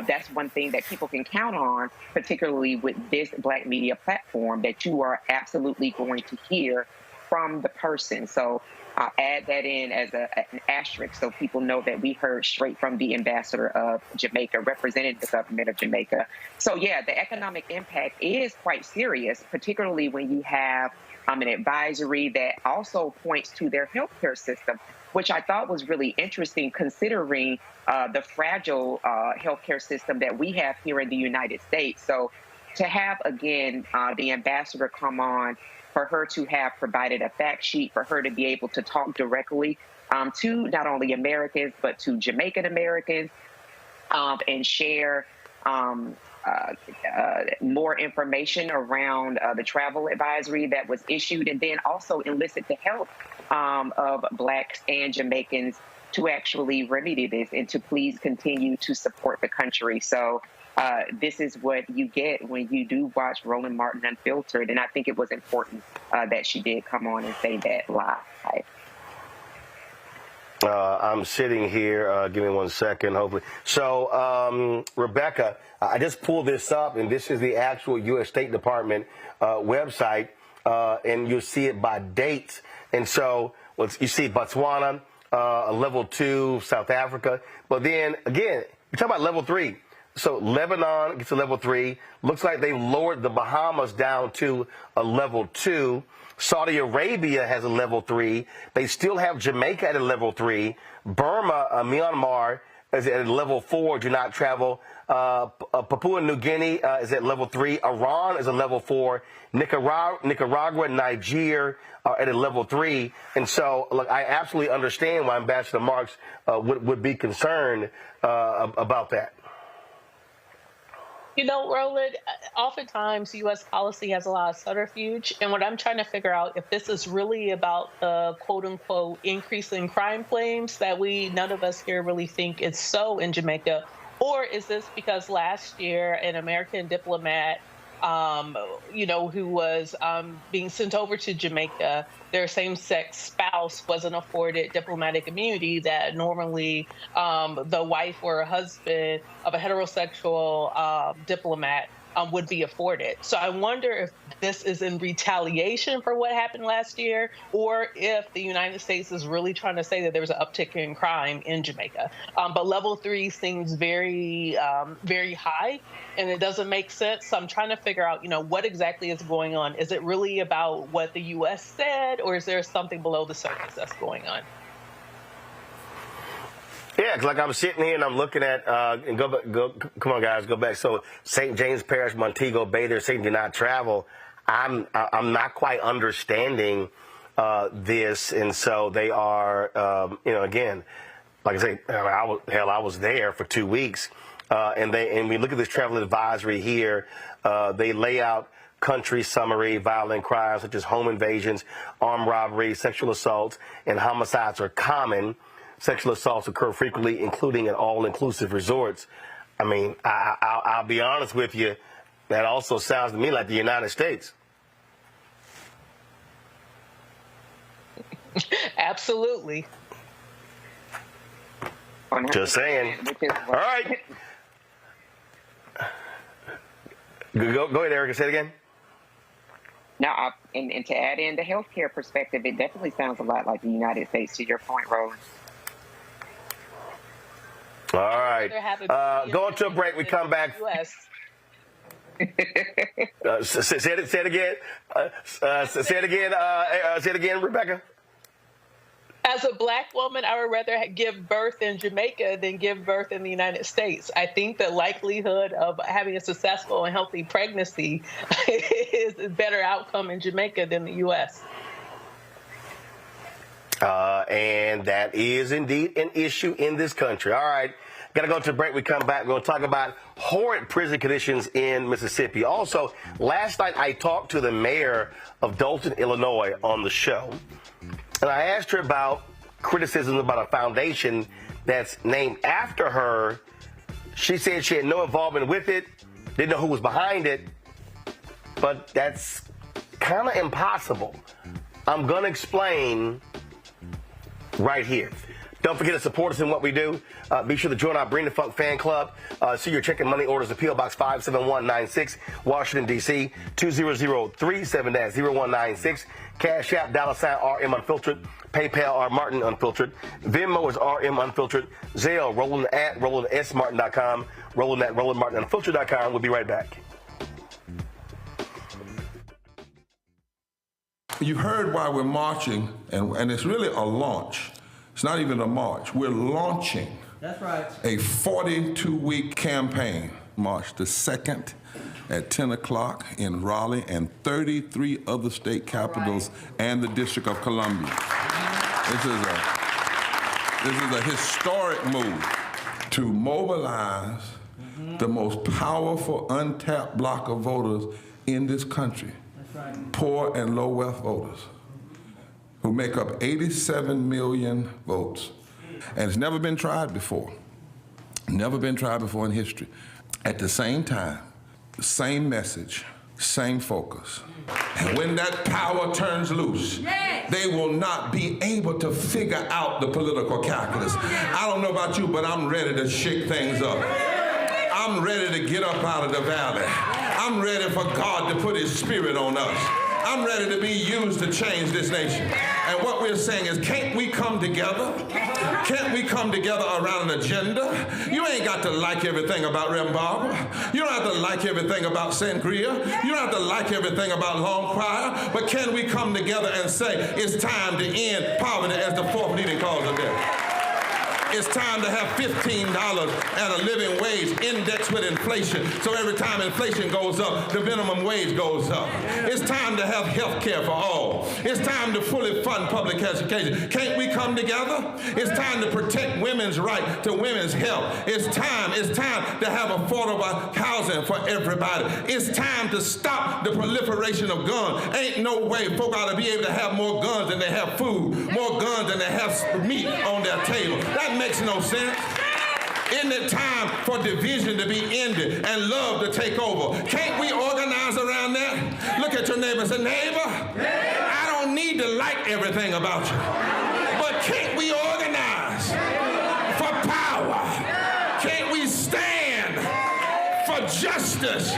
That's one thing that people can count on, particularly with this Black media platform, that you are absolutely going to hear from the person. So I'll add that in as an asterisk so people know that we heard straight from the ambassador of Jamaica, representing the government of Jamaica. So, yeah, the economic impact is quite serious, particularly when you have an advisory that also points to their healthcare system, which I thought was really interesting considering the fragile healthcare system that we have here in the United States. So to have, again, the ambassador come on, for her to have provided a fact sheet, for her to be able to talk directly to not only Americans, but to Jamaican Americans, and share more information around the travel advisory that was issued, and then also elicit the help of Blacks and Jamaicans to actually remedy this and to please continue to support the country. So this is what you get when you do watch Roland Martin Unfiltered, and I think it was important that she did come on and say that live. I'm sitting here. Give me 1 second, hopefully. So, Rebecca, I just pulled this up, and this is the actual U.S. State Department website, and you'll see it by dates. And so you see Botswana, level 2, South Africa. But then, again, you're talking about level 3. So Lebanon gets a level 3. Looks like they lowered the Bahamas down to a level 2. Saudi Arabia has a level 3. They still have Jamaica at a level 3. Burma, Myanmar is at level 4, do not travel. Papua New Guinea is at level 3. Iran is a level 4. Nicaragua, Niger are at a level 3. And so, look, I absolutely understand why Ambassador Marks would be concerned about that. You know, Roland, oftentimes U.S. policy has a lot of subterfuge, and what I'm trying to figure out if this is really about the quote-unquote increase in crime claims that none of us here really think is so in Jamaica, or is this because last year an American diplomat, who was being sent over to Jamaica, their same-sex spouse wasn't afforded diplomatic immunity that normally the wife or husband of a heterosexual diplomat would be afforded. So I wonder if this is in retaliation for what happened last year, or if the United States is really trying to say that there was an uptick in crime in Jamaica. But level 3 seems very, very high, and it doesn't make sense. So I'm trying to figure out, what exactly is going on. Is it really about what the U.S. said, or is there something below the surface that's going on? Yeah, cause like I'm sitting here and I'm looking at, and come on guys, go back. So St. James Parish, Montego Bay, they're saying do not travel. I'm not quite understanding this, and so they are, again, like I say, I was there for 2 weeks, and we look at this travel advisory here. They lay out country summary: violent crimes such as home invasions, armed robbery, sexual assaults, and homicides are common. Sexual assaults occur frequently, including at all-inclusive resorts. I mean, I'll be honest with you, that also sounds to me like the United States. Absolutely. Just saying. All right. Go ahead, Erica. Say it again. Now, and to add in the healthcare perspective, it definitely sounds a lot like the United States, to your point, Roland. All right. Going to a break. We come back. Say it again. Say it again, Rebecca. As a Black woman, I would rather give birth in Jamaica than give birth in the United States. I think the likelihood of having a successful and healthy pregnancy is a better outcome in Jamaica than the U.S. And that is indeed an issue in this country. All right. Got to go to a break. We come back. We're going to talk about horrid prison conditions in Mississippi. Also, last night I talked to the mayor of Dolton, Illinois on the show. And I asked her about criticisms about a foundation that's named after her. She said she had no involvement with it, didn't know who was behind it. But that's kind of impossible. I'm going to explain right here. Don't forget to support us in what we do. Be sure to join our Bring the Funk fan club. See your check and money orders at P.O. Box 57196, Washington, D.C. 20037-0196. Cash App, $RM Unfiltered. PayPal, R Martin Unfiltered. Venmo is RM Unfiltered. Zelle, Roland at RolandSMartin.com. Roland at RolandMartinUnfiltered.com. We'll be right back. You heard why we're marching, and it's really a launch. It's not even a march. We're launching. That's right. A 42-week campaign, March the 2nd at 10 o'clock in Raleigh and 33 other state capitals and the District of Columbia. This is a historic move to mobilize the most powerful untapped block of voters in this country, poor and low wealth voters, who make up 87 million votes. And it's never been tried before. Never been tried before in history. At the same time, same message, same focus. And when that power turns loose, they will not be able to figure out the political calculus. I don't know about you, but I'm ready to shake things up. I'm ready to get up out of the valley. I'm ready for God to put his spirit on us. I'm ready to be used to change this nation. And what we're saying is, can't we come together? Can't we come together around an agenda? You ain't got to like everything about Rembaba. You don't have to like everything about Sangria. You don't have to like everything about Long Choir. But can we come together and say, it's time to end poverty as the fourth leading cause of death? It's time to have $15 and a living wage indexed with inflation. So every time inflation goes up, the minimum wage goes up. It's time to have health care for all. It's time to fully fund public education. Can't we come together? It's time to protect women's right to women's health. It's time to have affordable housing for everybody. It's time to stop the proliferation of guns. Ain't no way folk ought to be able to have more guns than they have food, more guns than they have meat on their table. That makes no sense. Isn't it time for division to be ended and love to take over? Can't we organize around that? Look at your neighbor and say, neighbor, I don't need to like everything about you, but can't we organize for power? Can't we stand for justice?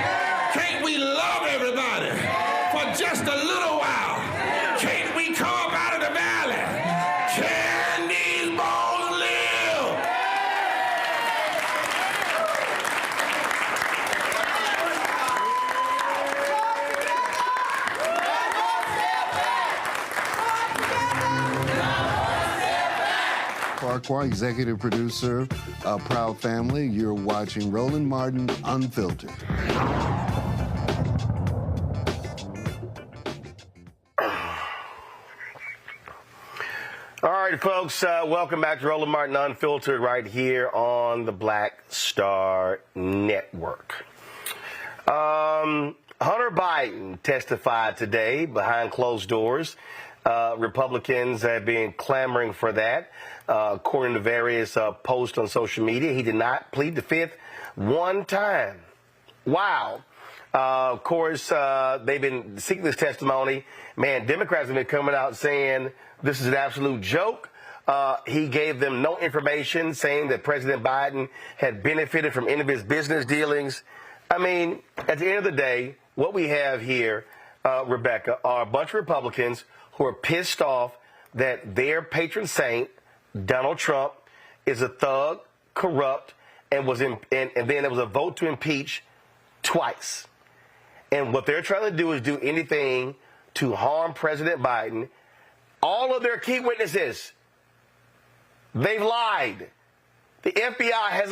Can't we love everybody for just a little while? Can't we come up out of the valley? Can these bones live? Farquhar, executive producer, Proud Family. You're watching Roland Martin Unfiltered. All right, folks, welcome back to Roland Martin Unfiltered right here on the Black Star Network. Hunter Biden testified today behind closed doors. Republicans have been clamoring for that. According to various posts on social media, he did not plead the fifth one time. Wow. Of course, they've been seeking this testimony. Man, Democrats have been coming out saying this is an absolute joke. He gave them no information, saying that President Biden had benefited from any of his business dealings. I mean, at the end of the day, what we have here, Rebecca, are a bunch of Republicans who are pissed off that their patron saint, Donald Trump, is a thug, corrupt, and then there was a vote to impeach twice. And what they're trying to do is do anything to harm President Biden. All of their key witnesses, they've lied. The FBI has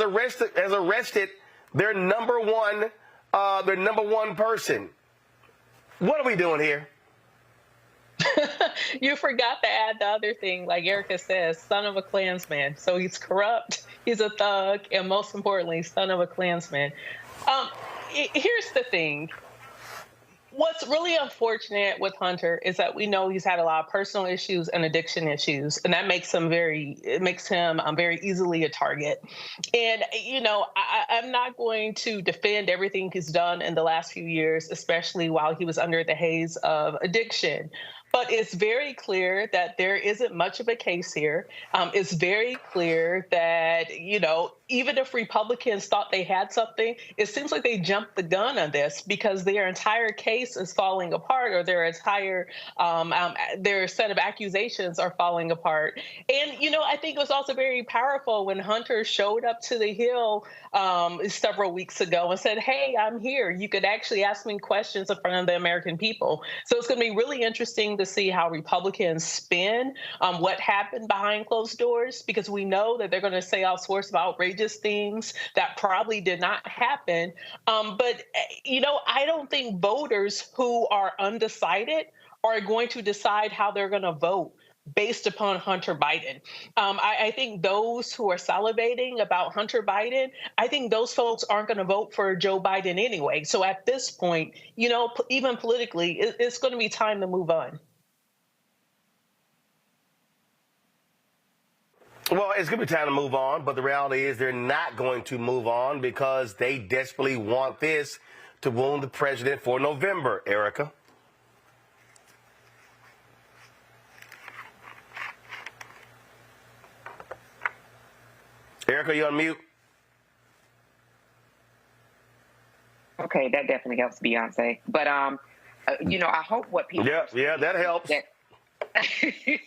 arrested their number one person. What are we doing here? You forgot to add the other thing, like Erica says, son of a Klansman. So he's corrupt, he's a thug, and most importantly, son of a Klansman. Here's the thing. What's really unfortunate with Hunter is that we know he's had a lot of personal issues and addiction issues, and that makes him very easily a target. And, you know, I'm not going to defend everything he's done in the last few years, especially while he was under the haze of addiction. But it's very clear that there isn't much of a case here. It's very clear that, you know, even if Republicans thought they had something, it seems like they jumped the gun on this because their entire case is falling apart, or their entire their set of accusations are falling apart. And, you know, I think it was also very powerful when Hunter showed up to the Hill several weeks ago and said, hey, I'm here. You could actually ask me questions in front of the American people. So it's going to be really interesting to see how Republicans spin what happened behind closed doors, because we know that they're going to say all sorts of outrageous things that probably did not happen. But, I don't think voters who are undecided are going to decide how they're going to vote based upon Hunter Biden. I think those who are salivating about Hunter Biden, I think those folks aren't going to vote for Joe Biden anyway. So at this point, even politically, it's going to be time to move on. Well, it's going to be time to move on, but the reality is they're not going to move on because they desperately want this to wound the president for November, Erica. Erica, you on mute? Okay, that definitely helps, Beyonce. But I hope what people that helps. I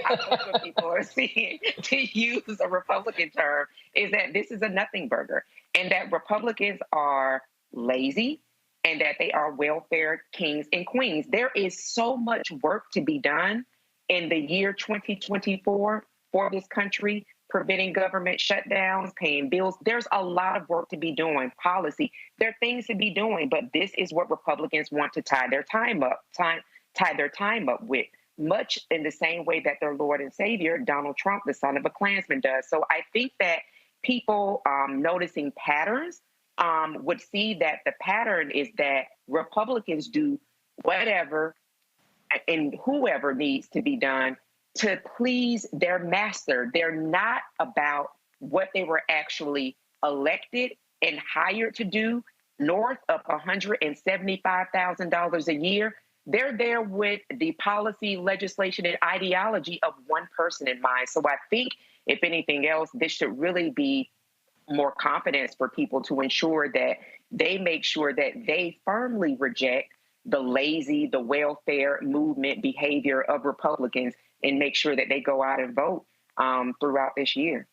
hope what people are seeing, to use a Republican term, is that this is a nothing burger, and that Republicans are lazy, and that they are welfare kings and queens. There is so much work to be done in the year 2024 for this country. Preventing government shutdowns, paying bills. There's a lot of work to be doing, policy. There are things to be doing, but this is what Republicans want to tie their time up with, much in the same way that their Lord and Savior, Donald Trump, the son of a Klansman, does. So I think that people noticing patterns would see that the pattern is that Republicans do whatever and whoever needs to be done to please their master. They're not about what they were actually elected and hired to do, north of $175,000 a year. They're there with the policy, legislation, and ideology of one person in mind. So I think, if anything else, this should really be more confidence for people to ensure that they make sure that they firmly reject the lazy, the welfare movement behavior of Republicans, and make sure that they go out and vote throughout this year.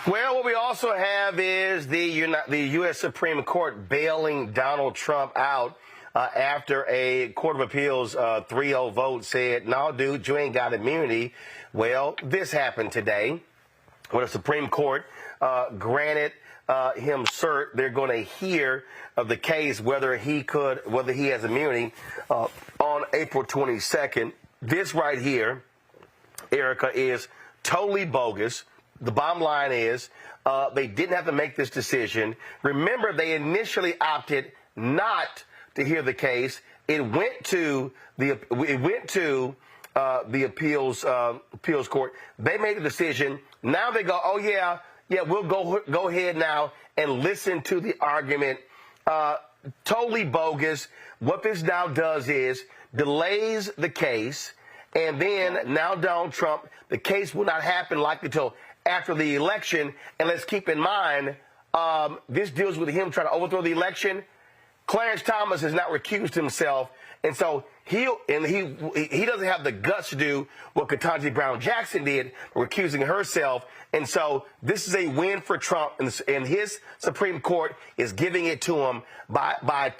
Well, what we also have is the U.S. Supreme Court bailing Donald Trump out after a Court of Appeals 3-0 vote said, no, dude, you ain't got immunity. Well, this happened today when the Supreme Court granted him cert. They're going to hear of the case whether he has immunity on April 22nd. This right here, Erica, is totally bogus. The bottom line is they didn't have to make this decision. Remember, they initially opted not to hear the case. It went to the appeals court. They made a decision. Now they go, oh yeah, we'll go ahead now and listen to the argument. Totally bogus. What this now does is delays the case, and then now Donald Trump, the case will not happen likely until after the election. And let's keep in mind, this deals with him trying to overthrow the election. Clarence Thomas has not recused himself, and so he doesn't have the guts to do what Ketanji Brown Jackson did, recusing herself. And so this is a win for Trump, and his Supreme Court is giving it to him by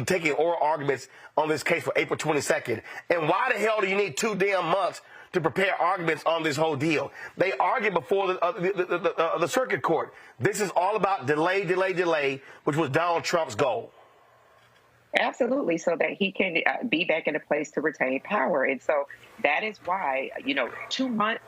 taking oral arguments on this case for April 22nd. And why the hell do you need 2 damn months to prepare arguments on this whole deal? They argued before the circuit court. This is all about delay, which was Donald Trump's goal. Absolutely, so that he can be back in a place to retain power. And so that is why, 2 months,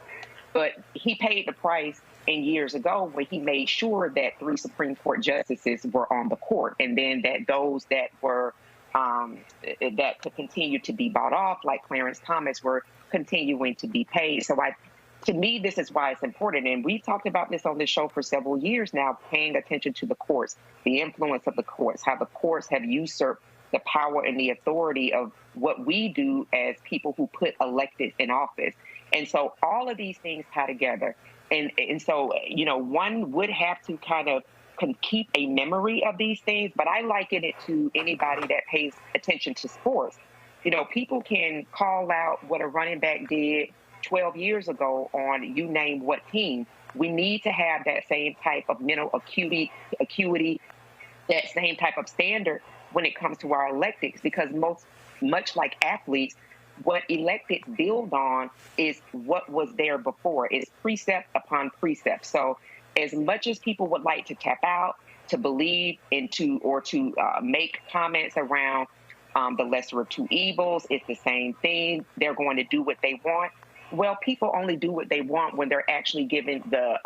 but he paid the price in years ago when he made sure that 3 Supreme Court justices were on the court, and then that those that were that could continue to be bought off, like Clarence Thomas, were continuing to be paid. So to me, this is why it's important. And we've talked about this on this show for several years now, paying attention to the courts, the influence of the courts, how the courts have usurped the power and the authority of what we do as people who put elected in office. And so all of these things tie together. And so, one would have to kind of keep a memory of these things, but I liken it to anybody that pays attention to sports. People can call out what a running back did 12 years ago on you name what team. We need to have that same type of mental acuity, that same type of standard when it comes to our electeds, because most much like athletes, what elected build on is what was there before. It's precept upon precept. So as much as people would like to tap out, to believe into, or to make comments around the lesser of two evils, it's the same thing, they're going to do what they want. Well, people only do what they want when they're actually given the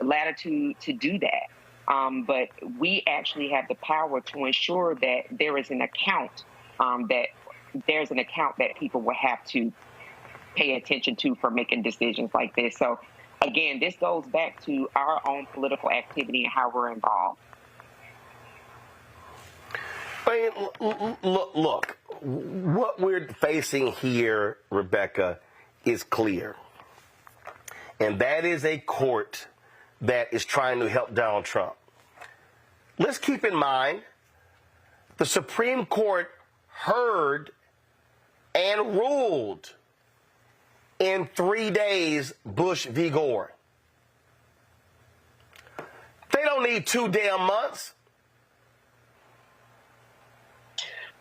latitude to do that. But we actually have the power to ensure that there is an account that people will have to pay attention to for making decisions like this. So again, this goes back to our own political activity and how we're involved. I mean, look, what we're facing here, Rebecca, is clear. And that is a court that is trying to help Donald Trump. Let's keep in mind, the Supreme Court heard and ruled in 3 days Bush v. Gore. They don't need 2 damn months.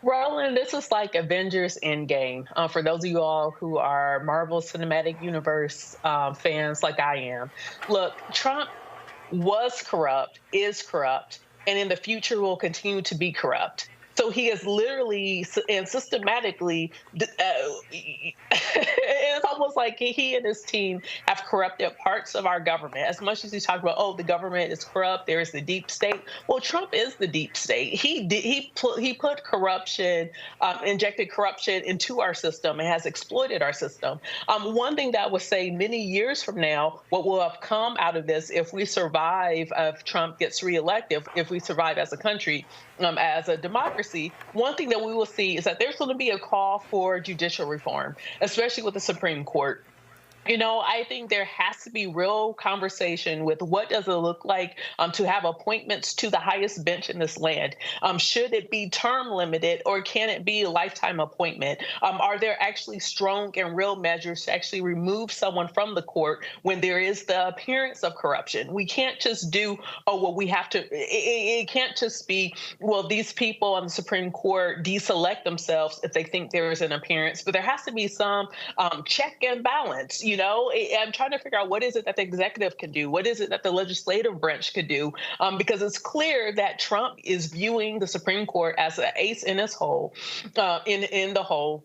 Roland, this is like Avengers Endgame. For those of you all who are Marvel Cinematic Universe fans like I am. Look, Trump was corrupt, is corrupt, and in the future will continue to be corrupt. So he is literally and systematically, it's almost like he and his team have corrupted parts of our government. As much as you talk about, oh, the government is corrupt, there is the deep state. Well, Trump is the deep state. He put corruption, injected corruption into our system and has exploited our system. One thing that I would say many years from now, what will have come out of this if we survive, if Trump gets reelected, if we survive as a country, as a democracy, one thing that we will see is that there's going to be a call for judicial reform, especially with the Supreme Court. You know, I think there has to be real conversation with what does it look like to have appointments to the highest bench in this land. Should it be term limited or can it be a lifetime appointment? Are there actually strong and real measures to actually remove someone from the court when there is the appearance of corruption? We can't just do, oh, well, we have to, it can't just be, well, these people on the Supreme Court deselect themselves if they think there is an appearance, but there has to be some check and balance. You know, I'm trying to figure out what is it that the executive can do? What is it that the legislative branch could do? Because it's clear that Trump is viewing the Supreme Court as an ace in his hole, in the hole,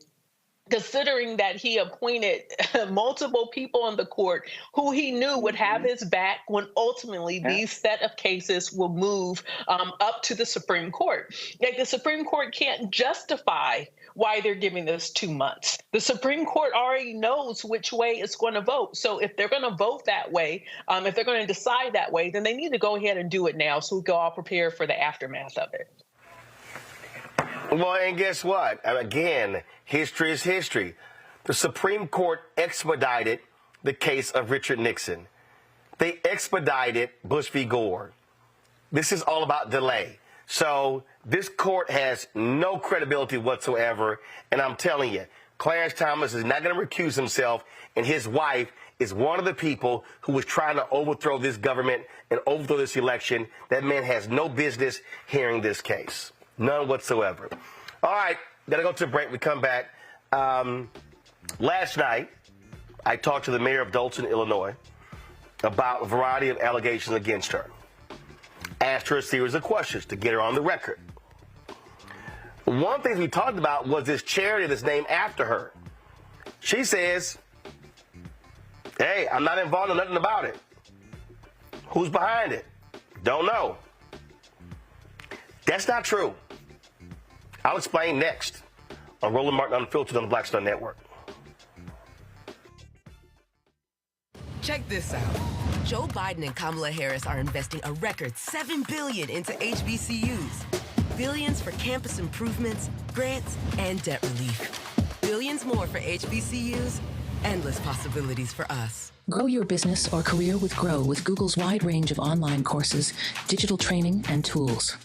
considering that he appointed multiple people on the court who he knew would have his back when ultimately these set of cases will move up to the Supreme Court. Like, the Supreme Court can't justify why they're giving this 2 months. The Supreme Court already knows which way it's going to vote. So if they're going to vote that way, if they're going to decide that way, then they need to go ahead and do it now so we can all prepare for the aftermath of it. Well, and guess what? Again, history is history. The Supreme Court expedited the case of Richard Nixon. They expedited Bush v. Gore. This is all about delay. So this court has no credibility whatsoever. And I'm telling you, Clarence Thomas is not going to recuse himself, and his wife is one of the people who was trying to overthrow this government and overthrow this election. That man has no business hearing this case. None whatsoever. All right, gotta go to a break. We come back. Last night, I talked to the mayor of Dolton, Illinois, about a variety of allegations against her. Asked her a series of questions to get her on the record. One thing we talked about was this charity that's named after her. She says, hey, I'm not involved in nothing about it. Who's behind it? Don't know. That's not true. I'll explain next on Roland Martin Unfiltered on the Black Star Network. Check this out. Joe Biden and Kamala Harris are investing a record $7 billion into HBCUs. Billions for campus improvements, grants, and debt relief. Billions more for HBCUs. Endless possibilities for us. Grow your business or career with Grow with Google's wide range of online courses, digital training, and tools.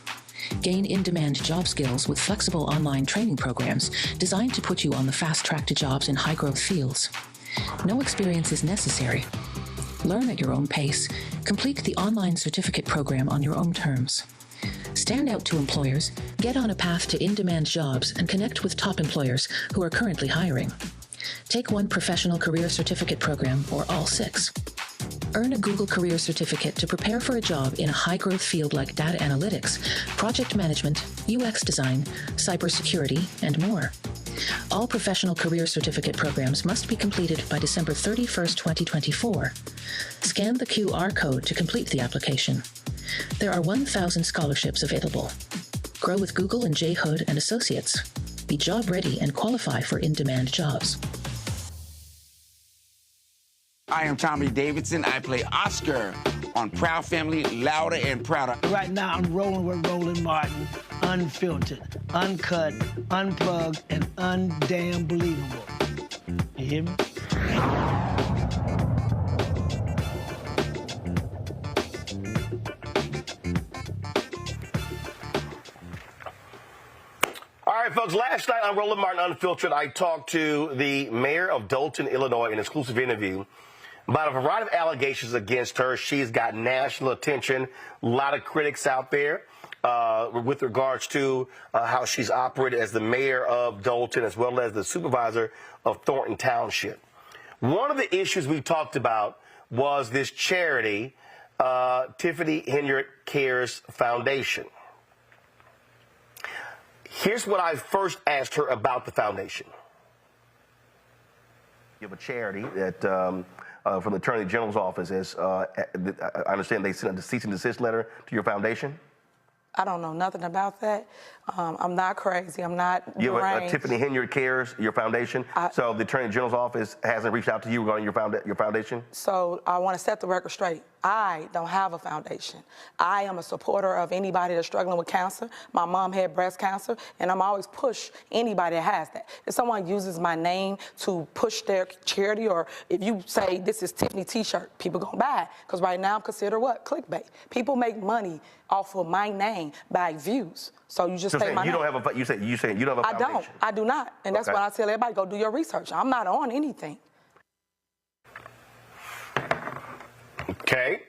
Gain in-demand job skills with flexible online training programs designed to put you on the fast track to jobs in high-growth fields. No experience is necessary. Learn at your own pace. Complete the online certificate program on your own terms. Stand out to employers, get on a path to in-demand jobs, and connect with top employers who are currently hiring. Take one professional career certificate program or all 6. Earn a Google Career Certificate to prepare for a job in a high-growth field like data analytics, project management, UX design, cybersecurity, and more. All professional career certificate programs must be completed by December 31st, 2024. Scan the QR code to complete the application. There are 1,000 scholarships available. Grow with Google and J. Hood and Associates. Be job ready and qualify for in-demand jobs. I am Tommy Davidson. I play Oscar on Proud Family, Louder and Prouder. Right now, I'm rolling with Roland Martin, unfiltered, uncut, unplugged, and undamn believable. You hear me? All right, folks, last night on Roland Martin Unfiltered, I talked to the mayor of Dolton, Illinois, in an exclusive interview about a variety of allegations against her. She's got national attention, a lot of critics out there with regards to how she's operated as the mayor of Dolton as well as the supervisor of Thornton Township. One of the issues we talked about was this charity, Tiffany Henyard Cares Foundation. Here's what I first asked her about the foundation. You have a charity that from the Attorney General's office. I understand they sent a cease and desist letter to your foundation? I don't know nothing about that. I'm not crazy. I'm not You have a deranged. Tiffany Henyard Cares, your foundation. So the Attorney General's office hasn't reached out to you regarding your foundation? So I want to set the record straight. I don't have a foundation. I am a supporter of anybody that's struggling with cancer. My mom had breast cancer, and I'm always push anybody that has that. If someone uses my name to push their charity, or if you say this is Tiffany T-shirt, people gonna buy it. Because right now I'm considered what? Clickbait. People make money off of my name by views. So you just say my name. You don't have a, you say you don't have a foundation. I do not. And that's why I tell everybody, go do your research. I'm not on anything. Okay.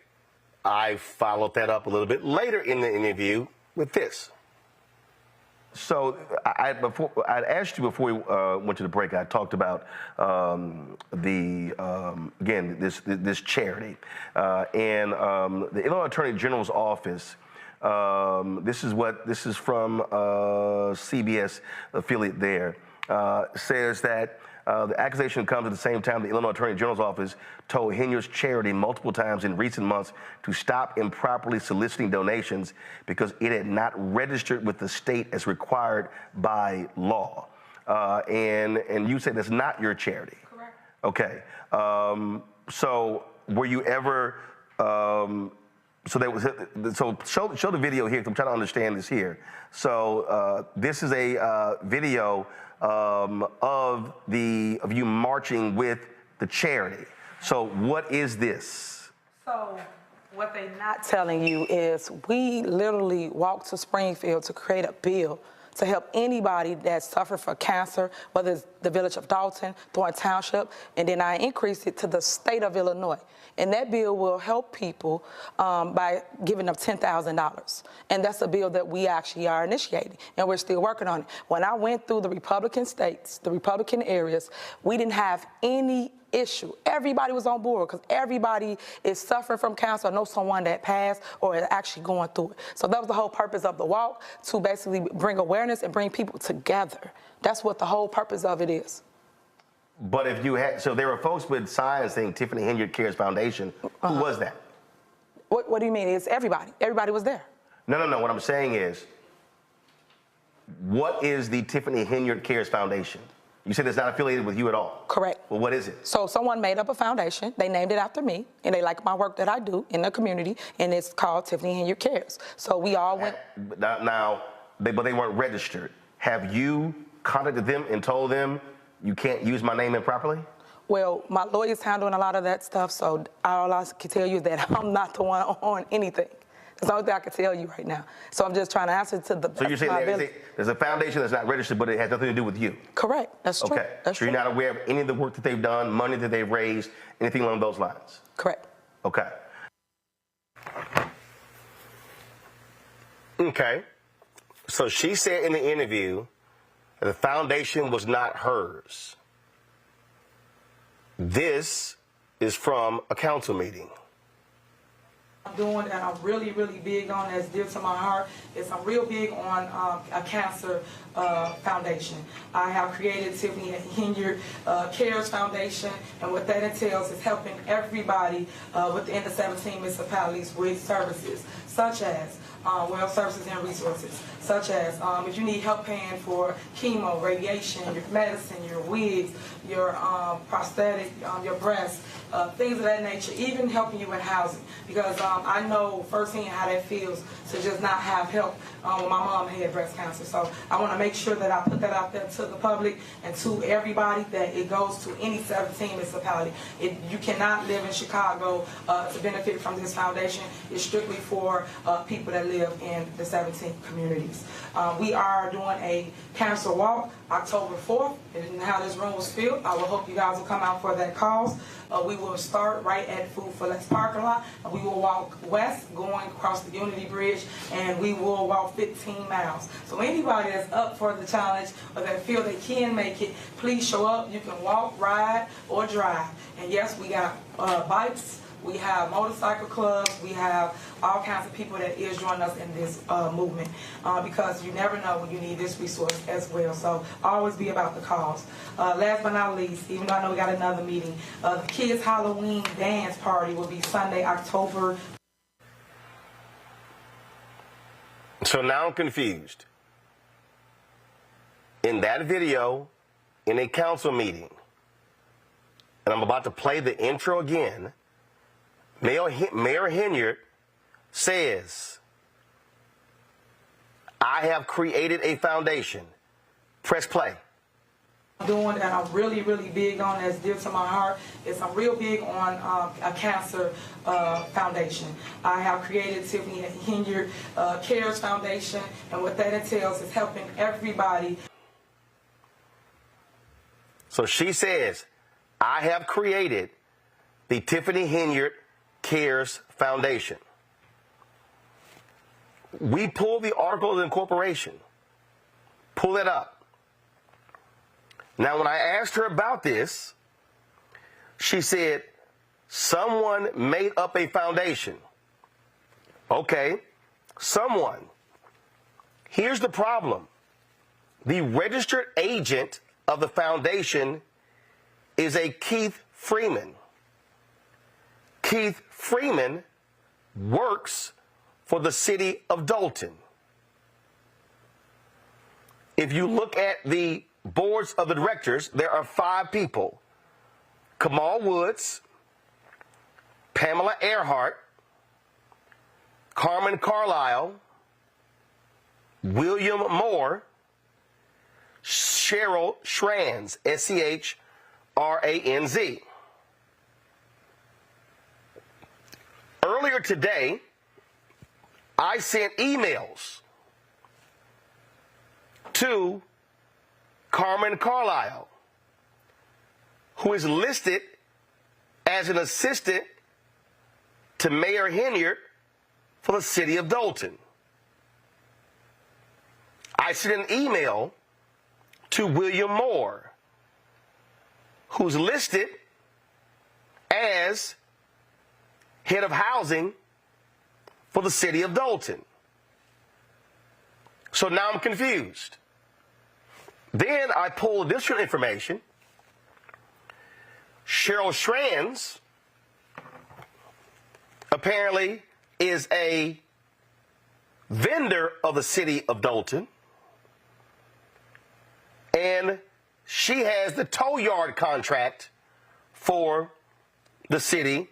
I followed that up a little bit later in the interview with this. So I'd asked you before we went to the break. I talked about again this charity and the Illinois Attorney General's office. This is from CBS affiliate there. Says that the accusation comes at the same time the Illinois Attorney General's office told Henyard's charity multiple times in recent months to stop improperly soliciting donations because it had not registered with the state as required by law. And you say that's not your charity. Correct. Okay. So were you ever? So show the video here. 'Cause I'm trying to understand this here. So this is a video of you marching with the charity. So what is this? So what they're not telling you is we literally walked to Springfield to create a bill to help anybody that suffered from cancer, whether it's the village of Dolton, Thornton Township, and then I increased it to the state of Illinois. And that bill will help people by giving them $10,000. And that's a bill that we actually are initiating, and we're still working on it. When I went through the Republican states, the Republican areas, we didn't have any issue. Everybody was on board because everybody is suffering from cancer or knows someone that passed or is actually going through it. So that was the whole purpose of the walk, to basically bring awareness and bring people together. That's what the whole purpose of it is. But if you had, so there were folks with signs saying Tiffany Henyard Cares Foundation. Who was that? What do you mean? It's everybody. Everybody was there. No. What I'm saying is, what is the Tiffany Henyard Cares Foundation? You said it's not affiliated with you at all. Correct. Well, what is it? So someone made up a foundation. They named it after me, and they like my work that I do in the community, and it's called Tiffany Henyard Cares. So we all went. But they weren't registered. Have you contacted them and told them you can't use my name improperly? Well, my lawyer's handling a lot of that stuff, so all I can tell you is that I'm not the one on anything. That's the only thing I can tell you right now. So I'm just trying to answer to the best So you're of my ability. saying there's a foundation that's not registered, but it has nothing to do with you? Correct. That's true. Okay. That's so true. you're not aware of any of the work that they've done, money that they've raised, anything along those lines? Correct. Okay. Okay. So she said in the interview that the foundation was not hers. This is from a council meeting. I'm doing that I'm really, really big on, that's dear to my heart, is I'm real big on a cancer foundation. I have created Tiffany Henyard Cares Foundation, and what that entails is helping everybody within the 17 municipalities with services, such as well services and resources, such as if you need help paying for chemo, radiation, your medicine, your wigs, your prosthetic, your breasts, things of that nature, even helping you in housing. Because I know firsthand how that feels to just not have help when my mom had breast cancer. So I want to make sure that I put that out there to the public and to everybody, that it goes to any 17 municipality. You cannot live in Chicago to benefit from this foundation. It's strictly for people that live in the 17 communities. We are doing a cancer walk October 4th, and how this room was filled. I will hope you guys will come out for that cause. We will start right at Food for Less parking lot, and we will walk west, going across the Unity Bridge, and we will walk 15 miles. So anybody that's up for the challenge or that feel they can make it, please show up. You can walk, ride, or drive. And yes, we got bikes. We have motorcycle clubs. We have all kinds of people that is joining us in this movement because you never know when you need this resource as well. So always be about the cause. Last but not least, even though I know we got another meeting, the kids' Halloween dance party will be Sunday, October. So now I'm confused. In that video, in a council meeting, and I'm about to play the intro again, Mayor Henyard says, I have created a foundation. Press play. Doing that I'm really, really big on, that's dear to my heart, is I'm real big on a cancer foundation. I have created Tiffany Henyard Cares Foundation, and what that entails is helping everybody. So she says, I have created the Tiffany Henyard Cares Foundation. We pulled the article of incorporation. Pull it up. Now, when I asked her about this, she said, someone made up a foundation. Okay, someone. Here's the problem. The registered agent of the foundation is a Keith Freeman. Keith Freeman works for the city of Dolton. If you look at the boards of the directors, there are 5 people. Kamal Woods, Pamela Earhart, Carmen Carlisle, William Moore, Cheryl Schranz, S-C-H-R-A-N-Z. Earlier today, I sent emails to Carmen Carlisle, who is listed as an assistant to Mayor Henyard for the city of Dolton. I sent an email to William Moore, who's listed as head of housing for the city of Dolton. So now I'm confused. Then I pulled additional information. Cheryl Schranz apparently is a vendor of the city of Dolton, and she has the tow yard contract for the city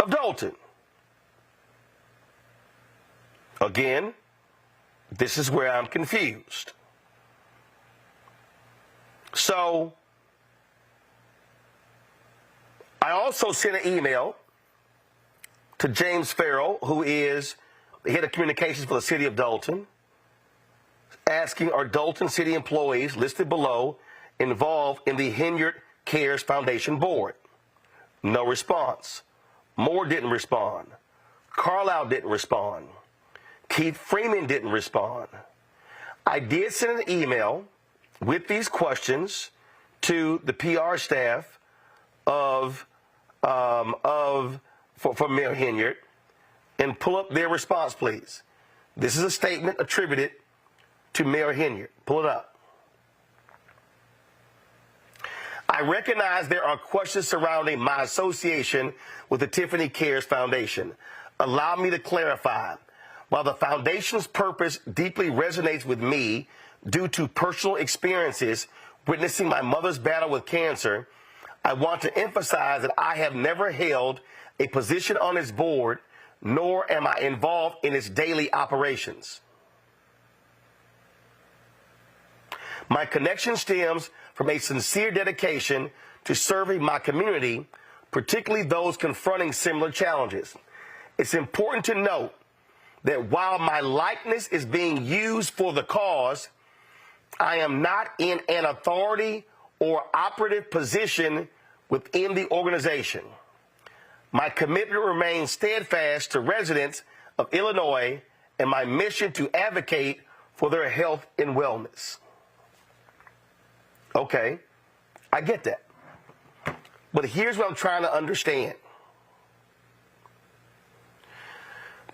of Dolton. Again, this is where I'm confused. So, I also sent an email to James Farrell, who is the head of communications for the city of Dolton, asking, are Dolton city employees listed below involved in the Henyard Cares Foundation board? No response. Moore didn't respond. Carlisle didn't respond. Keith Freeman didn't respond. I did send an email with these questions to the PR staff for Mayor Henyard, and pull up their response, please. This is a statement attributed to Mayor Henyard. Pull it up. I recognize there are questions surrounding my association with the Tiffany Cares Foundation. Allow me to clarify. While the foundation's purpose deeply resonates with me due to personal experiences witnessing my mother's battle with cancer, I want to emphasize that I have never held a position on its board, nor am I involved in its daily operations. My connection stems from a sincere dedication to serving my community, particularly those confronting similar challenges. It's important to note that while my likeness is being used for the cause, I am not in an authority or operative position within the organization. My commitment remains steadfast to residents of Illinois and my mission to advocate for their health and wellness. Okay, I get that. But here's what I'm trying to understand.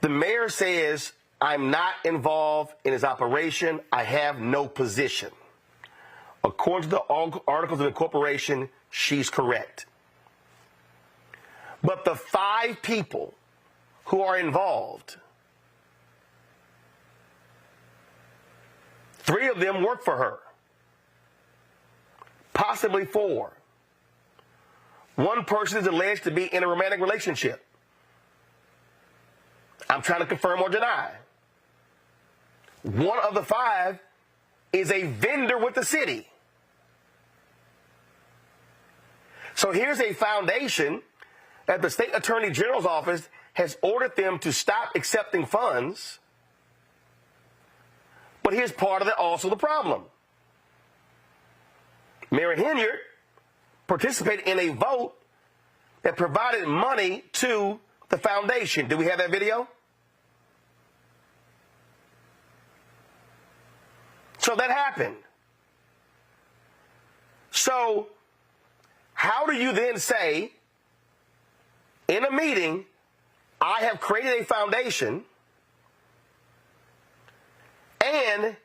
The mayor says, I'm not involved in his operation. I have no position. According to the Articles of Incorporation, she's correct. But the 5 people who are involved, 3 of them work for her, possibly 4. One person is alleged to be in a romantic relationship. I'm trying to confirm or deny. One of the 5 is a vendor with the city. So here's a foundation that the state attorney general's office has ordered them to stop accepting funds. But here's part of also the problem. Mayor Henyard participated in a vote that provided money to the foundation. Do we have that video? So that happened. So how do you then say in a meeting, I have created a foundation, and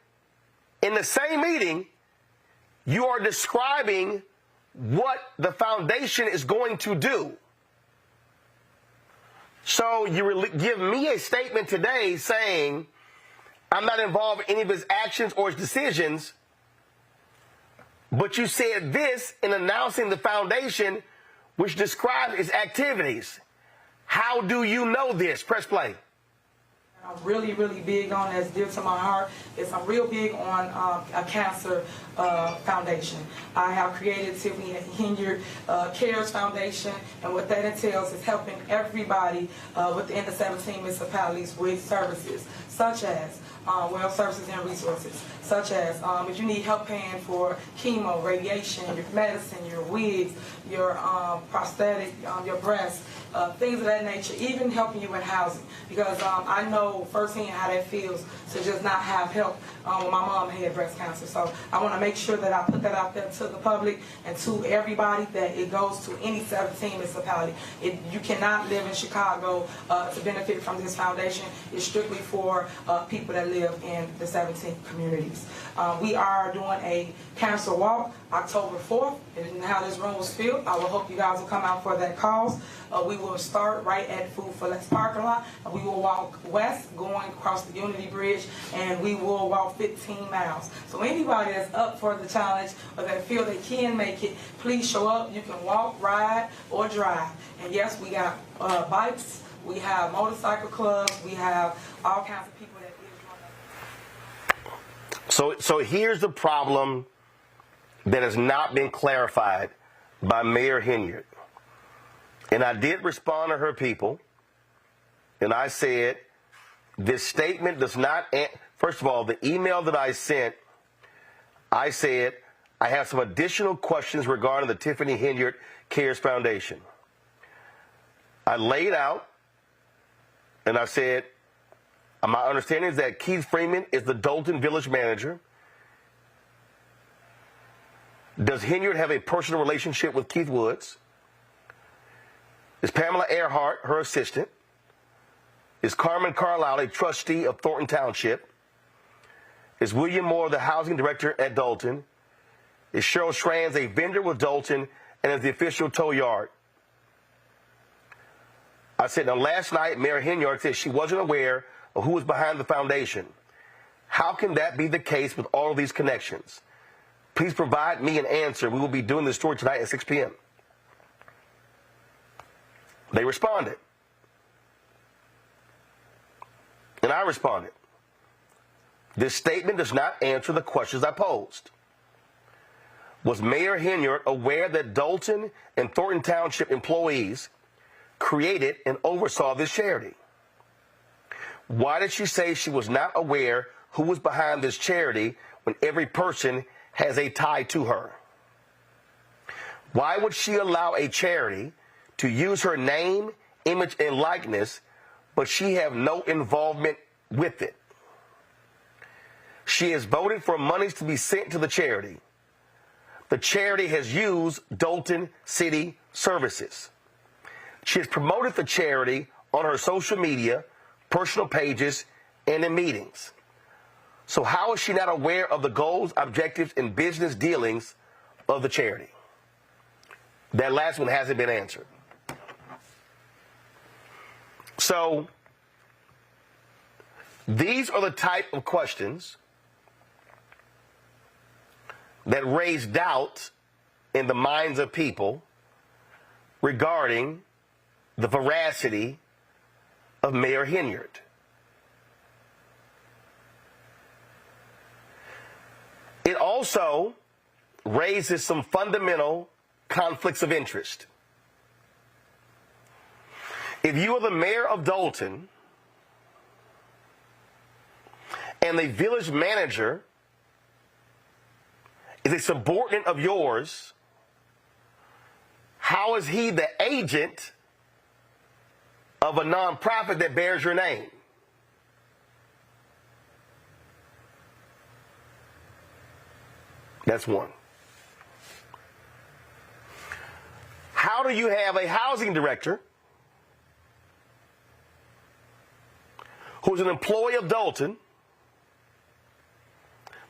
in the same meeting, you are describing what the foundation is going to do? So you give me a statement today saying, I'm not involved in any of his actions or his decisions, but you said this in announcing the foundation, which describes its activities. How do you know this? Press play. I'm really, really big on, that's dear to my heart, is I'm real big on a cancer foundation. I have created Tiffany Henyard Cares Foundation, and what that entails is helping everybody within the 17 municipalities with services, such as well services and resources, such as if you need help paying for chemo, radiation, your medicine, your wigs, your prosthetic, your breast, things of that nature, even helping you with housing. Because I know firsthand how that feels to just not have help when my mom had breast cancer. So I want to make sure that I put that out there to the public and to everybody, that it goes to any 17 municipality. You cannot live in Chicago to benefit from this foundation. It's strictly for people that live in the 17 communities. We are doing a cancer walk October 4th, and how this room was filled, I will hope you guys will come out for that cause. We will start right at Food for Less parking lot, and we will walk west going across the Unity Bridge, and we will walk 15 miles. So anybody that's up for the challenge or that feel they can make it, please show up. You can walk, ride, or drive. And yes, we got bikes, we have motorcycle clubs, we have all kinds of people that is running. So here's the problem that has not been clarified by Mayor Henyard. And I did respond to her people, and I said, this statement does not, first of all, the email that I sent, I said, I have some additional questions regarding the Tiffany Henyard Cares Foundation. I laid out And I said, my understanding is that Keith Freeman is the Dolton village manager. Does Henyard have a personal relationship with Keith Woods? Is Pamela Earhart her assistant? Is Carmen Carlisle a trustee of Thornton Township? Is William Moore the housing director at Dolton? Is Cheryl Schranz a vendor with Dolton and is the official tow yard? I said, now last night, Mayor Henyard said she wasn't aware of who was behind the foundation. How can that be the case with all of these connections? Please provide me an answer. We will be doing this story tonight at 6 p.m. They responded. And I responded. This statement does not answer the questions I posed. Was Mayor Henyard aware that Dolton and Thornton Township employees created and oversaw this charity? Why did she say she was not aware who was behind this charity when every person has a tie to her? Why would she allow a charity to use her name, image, and likeness, but she have no involvement with it? She has voted for monies to be sent to the charity. The charity has used Dolton City Services. She has promoted the charity on her social media, personal pages, and in meetings. So how is she not aware of the goals, objectives, and business dealings of the charity? That last one hasn't been answered. So these are the type of questions that raise doubt in the minds of people regarding the veracity of Mayor Henyard. It also raises some fundamental conflicts of interest. If you are the mayor of Dolton and the village manager is a subordinate of yours, how is he the agent of a nonprofit that bears your name? That's one. How do you have a housing director who's an employee of Dolton,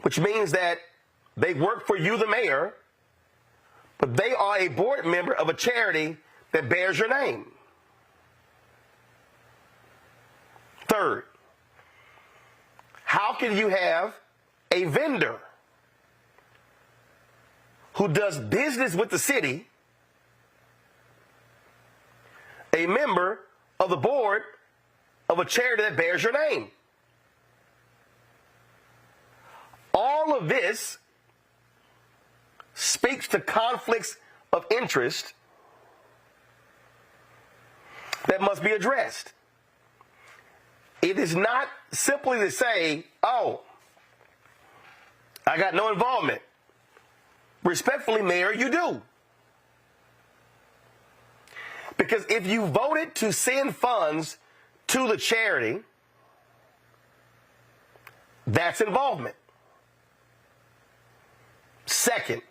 which means that they work for you, the mayor, but they are a board member of a charity that bears your name? Third, how can you have a vendor who does business with the city, a member of the board of a charity that bears your name? All of this speaks to conflicts of interest that must be addressed. It is not simply to say, oh, I got no involvement. Respectfully, Mayor, you do. Because if you voted to send funds to the charity, that's involvement. Second,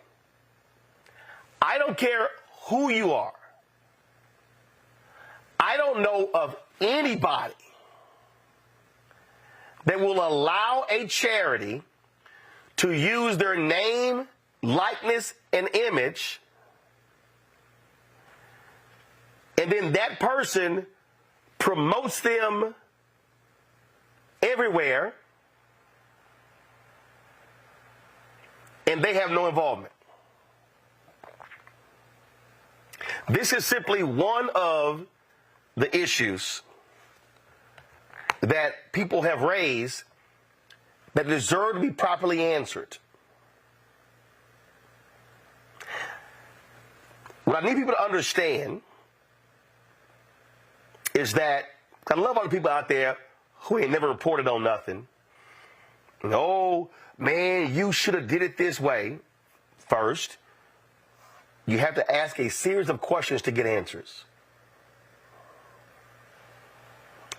I don't care who you are. I don't know of anybody that will allow a charity to use their name, likeness, and image, and then that person promotes them everywhere, and they have no involvement. This is simply one of the issues that people have raised that deserve to be properly answered. What I need people to understand is that I love other people out there who ain't never reported on nothing. Oh, man, you should have did it this way. First, you have to ask a series of questions to get answers.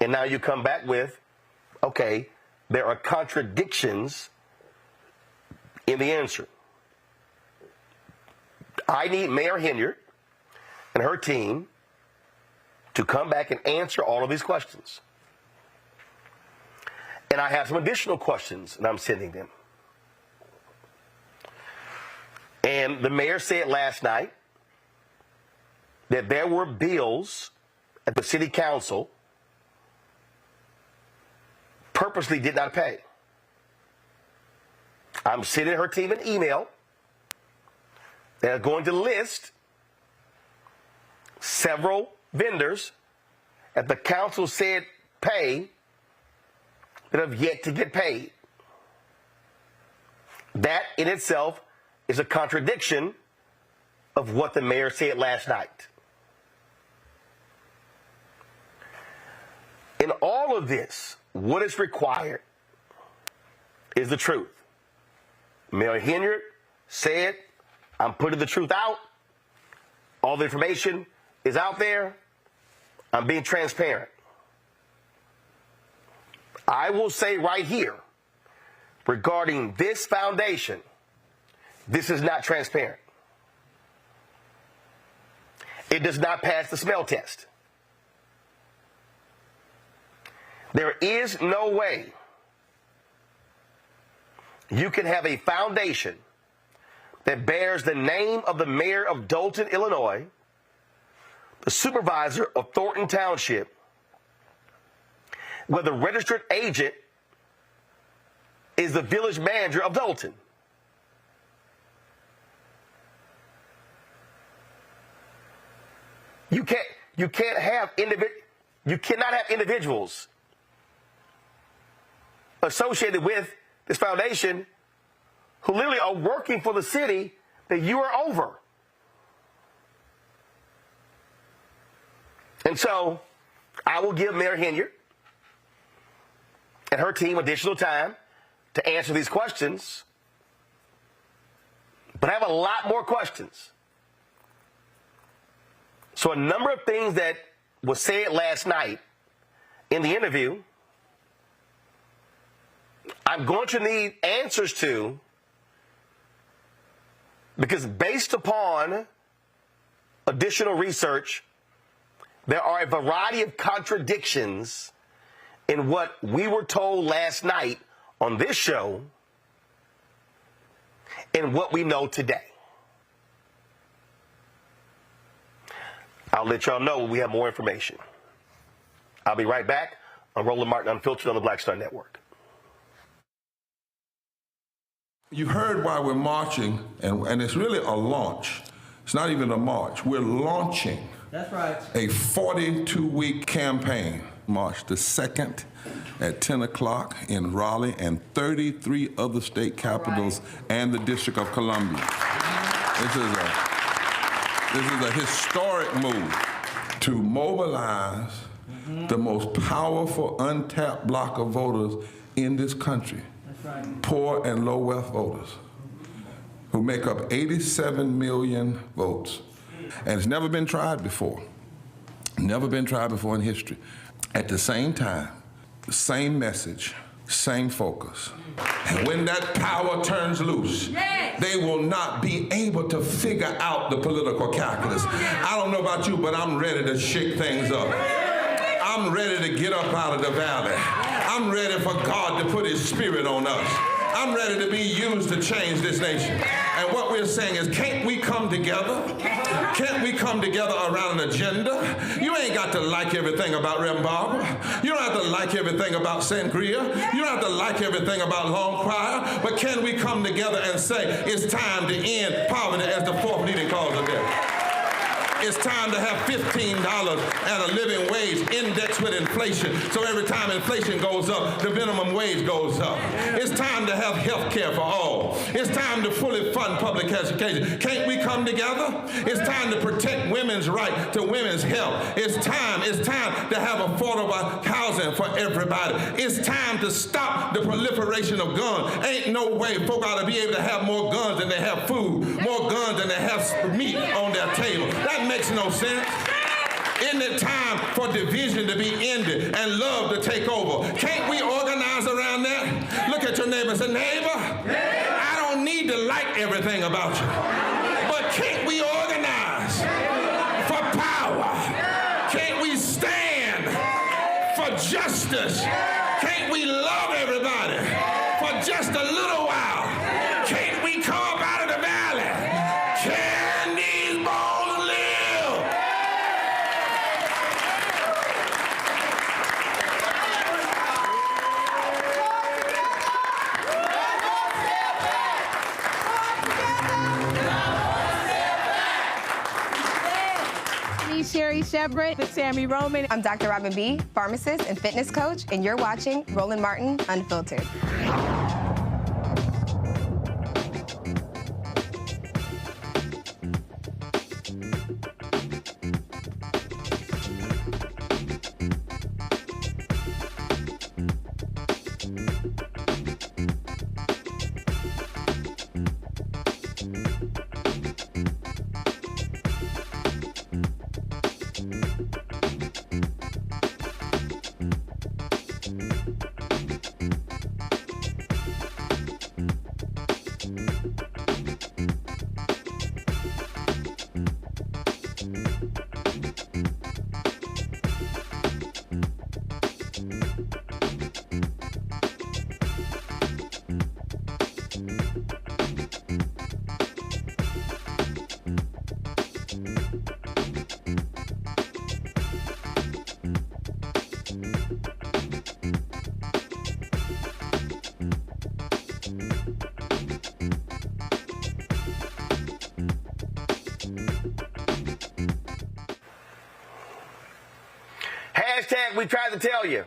And now you come back with, okay, there are contradictions in the answer. I need Mayor Henyard and her team to come back and answer all of these questions. And I have some additional questions that I'm sending them. And the mayor said last night that there were bills at the city council purposely did not pay. I'm sending her team an email that is going to list several vendors that the council said pay that have yet to get paid. That in itself is a contradiction of what the mayor said last night. In all of this, what is required is the truth. Mayor Henyard said, I'm putting the truth out. All the information is out there. I'm being transparent. I will say right here, regarding this foundation, this is not transparent. It does not pass the smell test. There is no way you can have a foundation that bears the name of the mayor of Dolton, Illinois, the supervisor of Thornton Township, where the registered agent is the village manager of Dolton. You cannot have individuals associated with this foundation who literally are working for the city that you are over. And so I will give Mayor Henyard and her team additional time to answer these questions. But I have a lot more questions. So a number of things that was said last night in the interview, I'm going to need answers to, because based upon additional research, there are a variety of contradictions in what we were told last night on this show and what we know today. I'll let y'all know when we have more information. I'll be right back on Roland Martin Unfiltered on the Black Star Network. You heard why we're marching, and it's really a launch. It's not even a march. We're launching. That's right. A 42-week campaign. March the 2nd at 10 o'clock in Raleigh and 33 other state capitals and the District of Columbia. This is a historic move to mobilize the most powerful untapped block of voters in this country. That's right. Poor and low wealth voters who make up 87 million votes. And it's never been tried before. Never been tried before in history. At the same time, the same message, same focus. And when that power turns loose, they will not be able to figure out the political calculus. I don't know about you, but I'm ready to shake things up. I'm ready to get up out of the valley. I'm ready for God to put his spirit on us. I'm ready to be used to change this nation. And what we're saying is, can't we come together? Can't we come together around an agenda? You ain't got to like everything about Reverend Barbara. You don't have to like everything about Sangria. You don't have to like everything about Long Choir. But can we come together and say, it's time to end poverty as the fourth leading cause of death? It's time to have $15 and a living wage indexed with inflation. So every time inflation goes up, the minimum wage goes up. It's time to have health care for all. It's time to fully fund public education. Can't we come together? It's time to protect women's right to women's health. It's time to have affordable housing for everybody. It's time to stop the proliferation of guns. Ain't no way folk ought to be able to have more guns than they have food, more guns than they have meat on their table. That makes no sense. Isn't it time for division to be ended and love to take over? Can't we organize around that? Look at your neighbor and say, neighbor, I don't need to like everything about you, but can't we organize for power? Can't we stand for justice? Can't we love everybody for just a little while? Can't we come up out of the valley? Can these bones live? Me, Sherry Shepard with Sammy Roman. I'm Dr. Robin B., pharmacist and fitness coach, and you're watching Roland Martin Unfiltered. Hashtag we tried to tell you.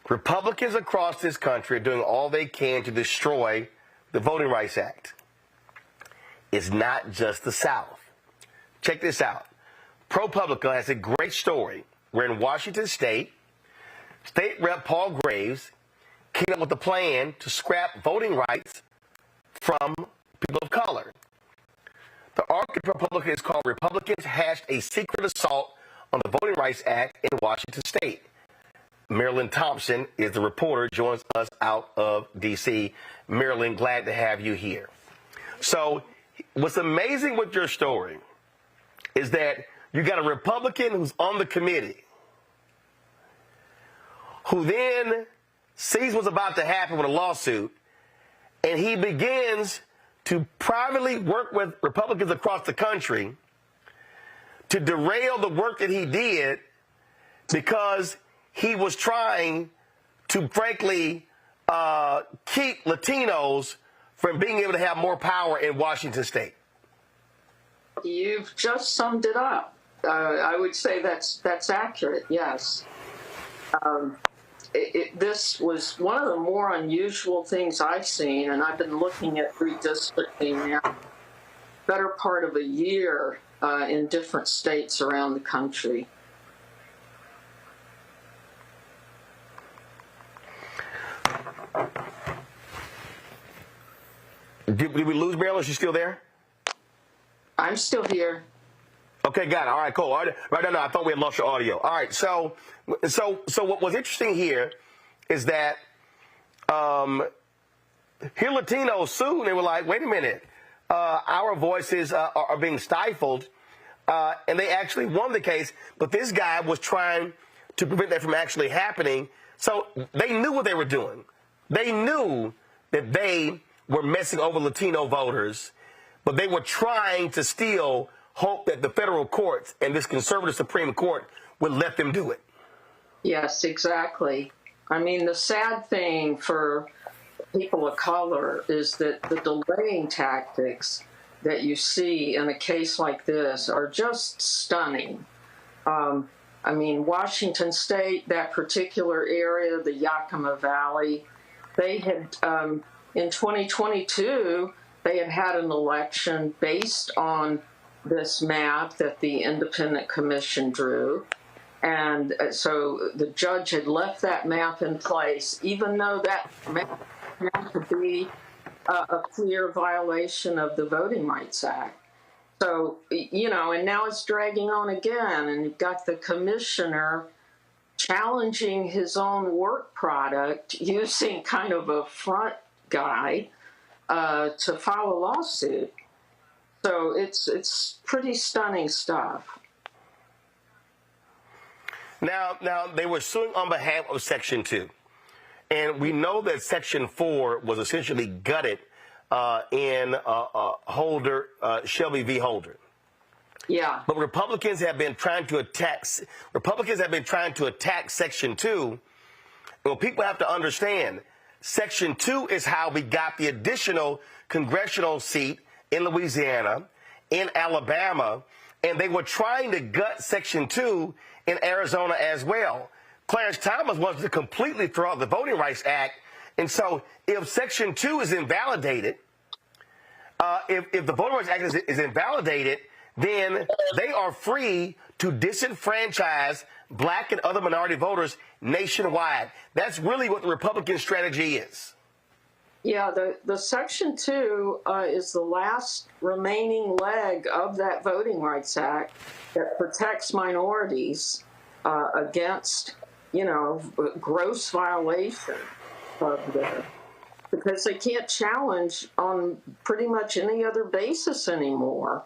Republicans across this country are doing all they can to destroy the Voting Rights Act. It's not just the South. Check this out. ProPublica has a great story where in Washington State, State Rep Paul Graves came up with a plan to scrap voting rights from people of color. The article ProPublica is called Republicans Hashed a Secret Assault on the Voting Rights Act in Washington State. Marilyn Thompson is the reporter, joins us out of D.C. Marilyn, glad to have you here. So what's amazing with your story is that you got a Republican who's on the committee who then sees what's about to happen with a lawsuit, and he begins to privately work with Republicans across the country to derail the work that he did because he was trying to, frankly, keep Latinos from being able to have more power in Washington State. You've just summed it up. I would say that's accurate, yes. This was one of the more unusual things I've seen, and I've been looking at redistricting now better part of a year in different states around the country. Did we lose Marilyn? Is she still there? I'm still here. Okay, got it. All right, cool. All right, no, I thought we had lost your audio. All right, so what was interesting here is that here Latinos soon they were like, wait a minute, our voices are being stifled, and they actually won the case. But this guy was trying to prevent that from actually happening. So they knew what they were doing. They knew that they were messing over Latino voters, but they were trying to still hope that the federal courts and this conservative Supreme Court would let them do it. Yes, exactly. I mean, the sad thing for people of color is that the delaying tactics that you see in a case like this are just stunning. I mean, Washington State, that particular area, the Yakima Valley, they had, in 2022, they had an election based on this map that the Independent Commission drew. And so the judge had left that map in place, even though that map had to be a clear violation of the Voting Rights Act. So, you know, and now it's dragging on again, and you've got the commissioner challenging his own work product using kind of a front guy to file a lawsuit. So it's pretty stunning stuff. Now they were suing on behalf of Section 2. And we know that Section 4 was essentially gutted in Holder, Shelby v. Holder. Yeah. But Republicans have been trying to attack Section 2. Well, people have to understand, Section 2 is how we got the additional congressional seat in Louisiana, in Alabama, and they were trying to gut Section 2 in Arizona as well. Clarence Thomas wants to completely throw out the Voting Rights Act. And so if Section 2 is invalidated, if the Voting Rights Act is invalidated, then they are free to disenfranchise black and other minority voters nationwide. That's really what the Republican strategy is. Yeah, the Section 2 is the last remaining leg of that Voting Rights Act that protects minorities against, you know, gross violation of because they can't challenge on pretty much any other basis anymore.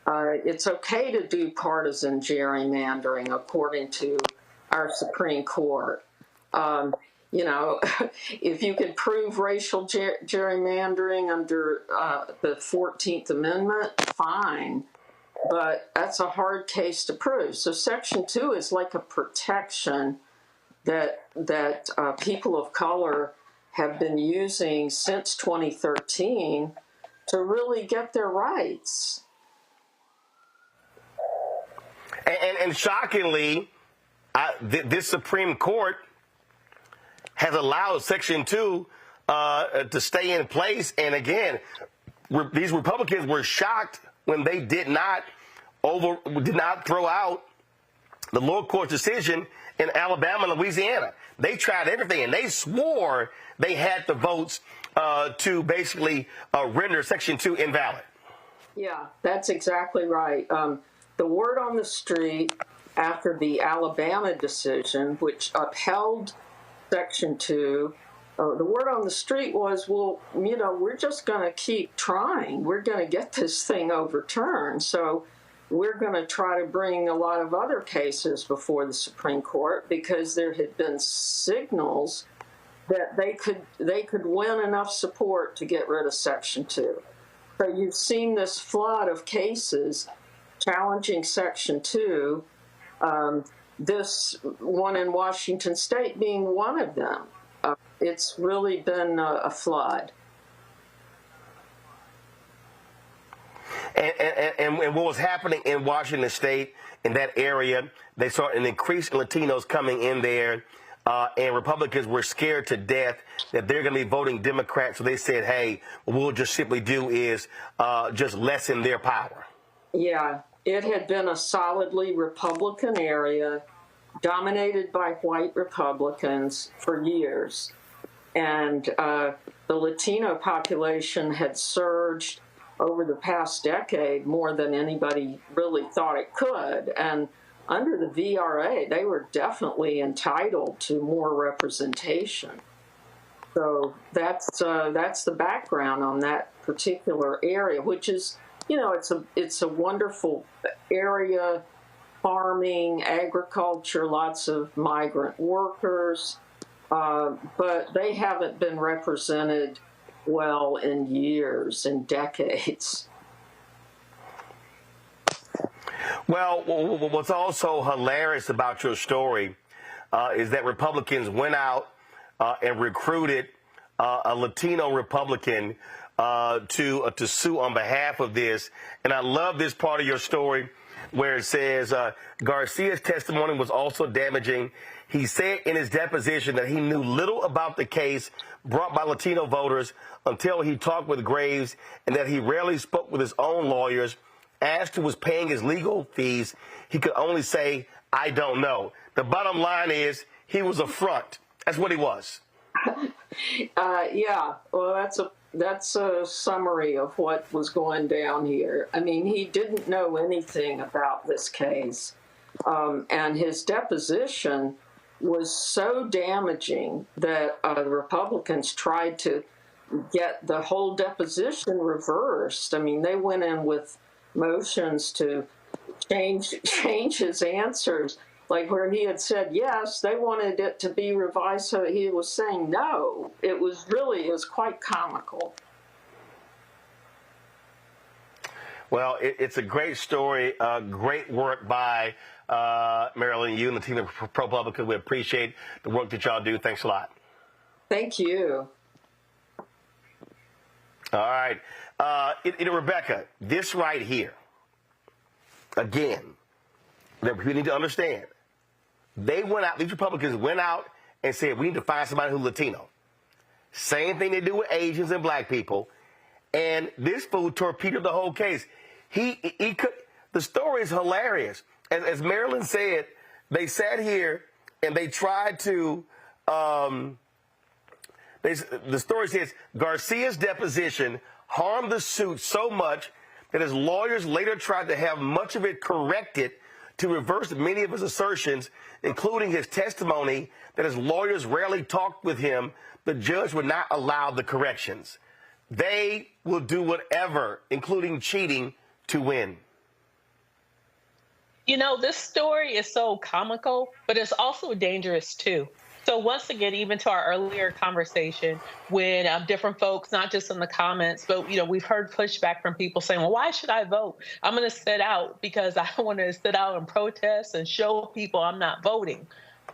It's okay to do partisan gerrymandering, according to our Supreme Court. You know, if you can prove racial gerrymandering under the 14th Amendment, fine. But that's a hard case to prove. So Section 2 is like a protection that people of color have been using since 2013 to really get their rights. And shockingly, this Supreme Court has allowed Section 2 to stay in place. And again, these Republicans were shocked when they did not throw out the lower court decision in Alabama and Louisiana. They tried everything, and they swore they had the votes to basically render Section 2 invalid. Yeah, that's exactly right. The word on the street after the Alabama decision, which upheld Section 2, the word on the street was, well, you know, we're just going to keep trying. We're going to get this thing overturned. So we're going to try to bring a lot of other cases before the Supreme Court, because there had been signals that they could win enough support to get rid of Section 2. So you've seen this flood of cases challenging Section 2, this one in Washington State being one of them. It's really been a flood. And what was happening in Washington State, in that area, they saw an increase in Latinos coming in there, and Republicans were scared to death that they're going to be voting Democrat. So they said, hey, what we'll just simply do is just lessen their power. Yeah, it had been a solidly Republican area dominated by white Republicans for years. And the Latino population had surged over the past decade more than anybody really thought it could. And under the VRA, they were definitely entitled to more representation. So that's the background on that particular area, which is, you know, it's a wonderful area, farming, agriculture, lots of migrant workers, but they haven't been represented well in years and decades. Well, what's also hilarious about your story is that Republicans went out and recruited a Latino Republican to sue on behalf of this. And I love this part of your story where it says Garcia's testimony was also damaging. He said in his deposition that he knew little about the case brought by Latino voters until he talked with Graves, and that he rarely spoke with his own lawyers. Asked who was paying his legal fees, he could only say, I don't know. The bottom line is he was a front. That's what he was. Yeah, well, that's a summary of what was going down here. I mean, he didn't know anything about this case. And his deposition was so damaging that the Republicans tried to get the whole deposition reversed. I mean, they went in with motions to change his answers, like where he had said yes, they wanted it to be revised, so he was saying no. It was quite comical. Well, it's a great story, great work by Marilyn, you and the team of ProPublica. We appreciate the work that y'all do. Thanks a lot. Thank you. All right. Rebecca, this right here, again, we need to understand. They went out, these Republicans went out and said, we need to find somebody who's Latino. Same thing they do with Asians and black people. And this fool torpedoed the whole case. He could, the story is hilarious. As Marilyn said, they sat here and they tried to, the story says Garcia's deposition harmed the suit so much that his lawyers later tried to have much of it corrected to reverse many of his assertions, including his testimony that his lawyers rarely talked with him. The judge would not allow the corrections. They will do whatever, including cheating, to win. You know, this story is so comical, but it's also dangerous too. So once again, even to our earlier conversation, when different folks, not just in the comments, but, you know, we've heard pushback from people saying, well, why should I vote? I'm going to sit out because I want to sit out and protest and show people I'm not voting.